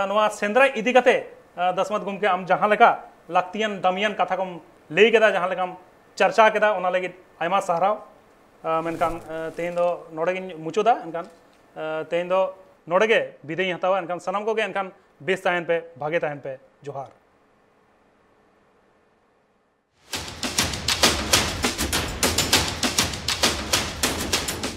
ᱱᱚᱣᱟ ᱥᱮᱸᱫᱽᱨᱟ ᱤᱫᱤ ᱠᱟᱛᱮ ᱫᱟᱥᱢᱟᱛ ᱜᱚᱢᱠᱮ ᱟᱢ ᱡᱟᱦᱟᱸ ᱞᱮᱠᱟ ᱞᱟᱹᱠᱛᱤᱭᱟᱱ ᱫᱟᱢᱤᱭᱟᱱ ᱠᱟᱛᱷᱟ ᱠᱚᱢ ᱞᱟᱹᱭ ᱠᱮᱫᱟ ᱡᱟᱦᱟᱸ ᱞᱮᱠᱟᱢ ᱪᱟᱨᱪᱟ ᱠᱮᱫᱟ ᱚᱱᱟ ᱞᱟᱹᱜᱤᱫ ᱟᱭᱢᱟ ᱥᱟᱨᱦᱟᱣ ᱢᱮᱱᱠᱷᱟन ᱛᱮᱦᱮᱧ ᱫᱚ ᱱᱚᱰᱮ ᱜᱤᱧ ᱢᱩᱪᱟᱹᱫᱟ ᱮᱱᱠᱷᱟन ᱛᱮᱦᱮᱧ ᱫᱚ ᱱᱚᱰᱮ ᱜᱮ ᱵᱤᱫᱟᱹᱭᱤᱧ ᱦᱟᱛᱟᱣᱟ ᱮᱱᱠᱷᱟन ᱥᱟᱱᱟᱢ ᱠᱚᱜᱮ ᱮᱱᱠᱷᱟन ᱵᱮᱥ ᱛᱟᱦᱮᱱ ᱯᱮ ᱵᱷᱟᱜᱮ ᱛᱟᱦᱮᱱ ᱯᱮ ᱡᱚᱦᱟᱨ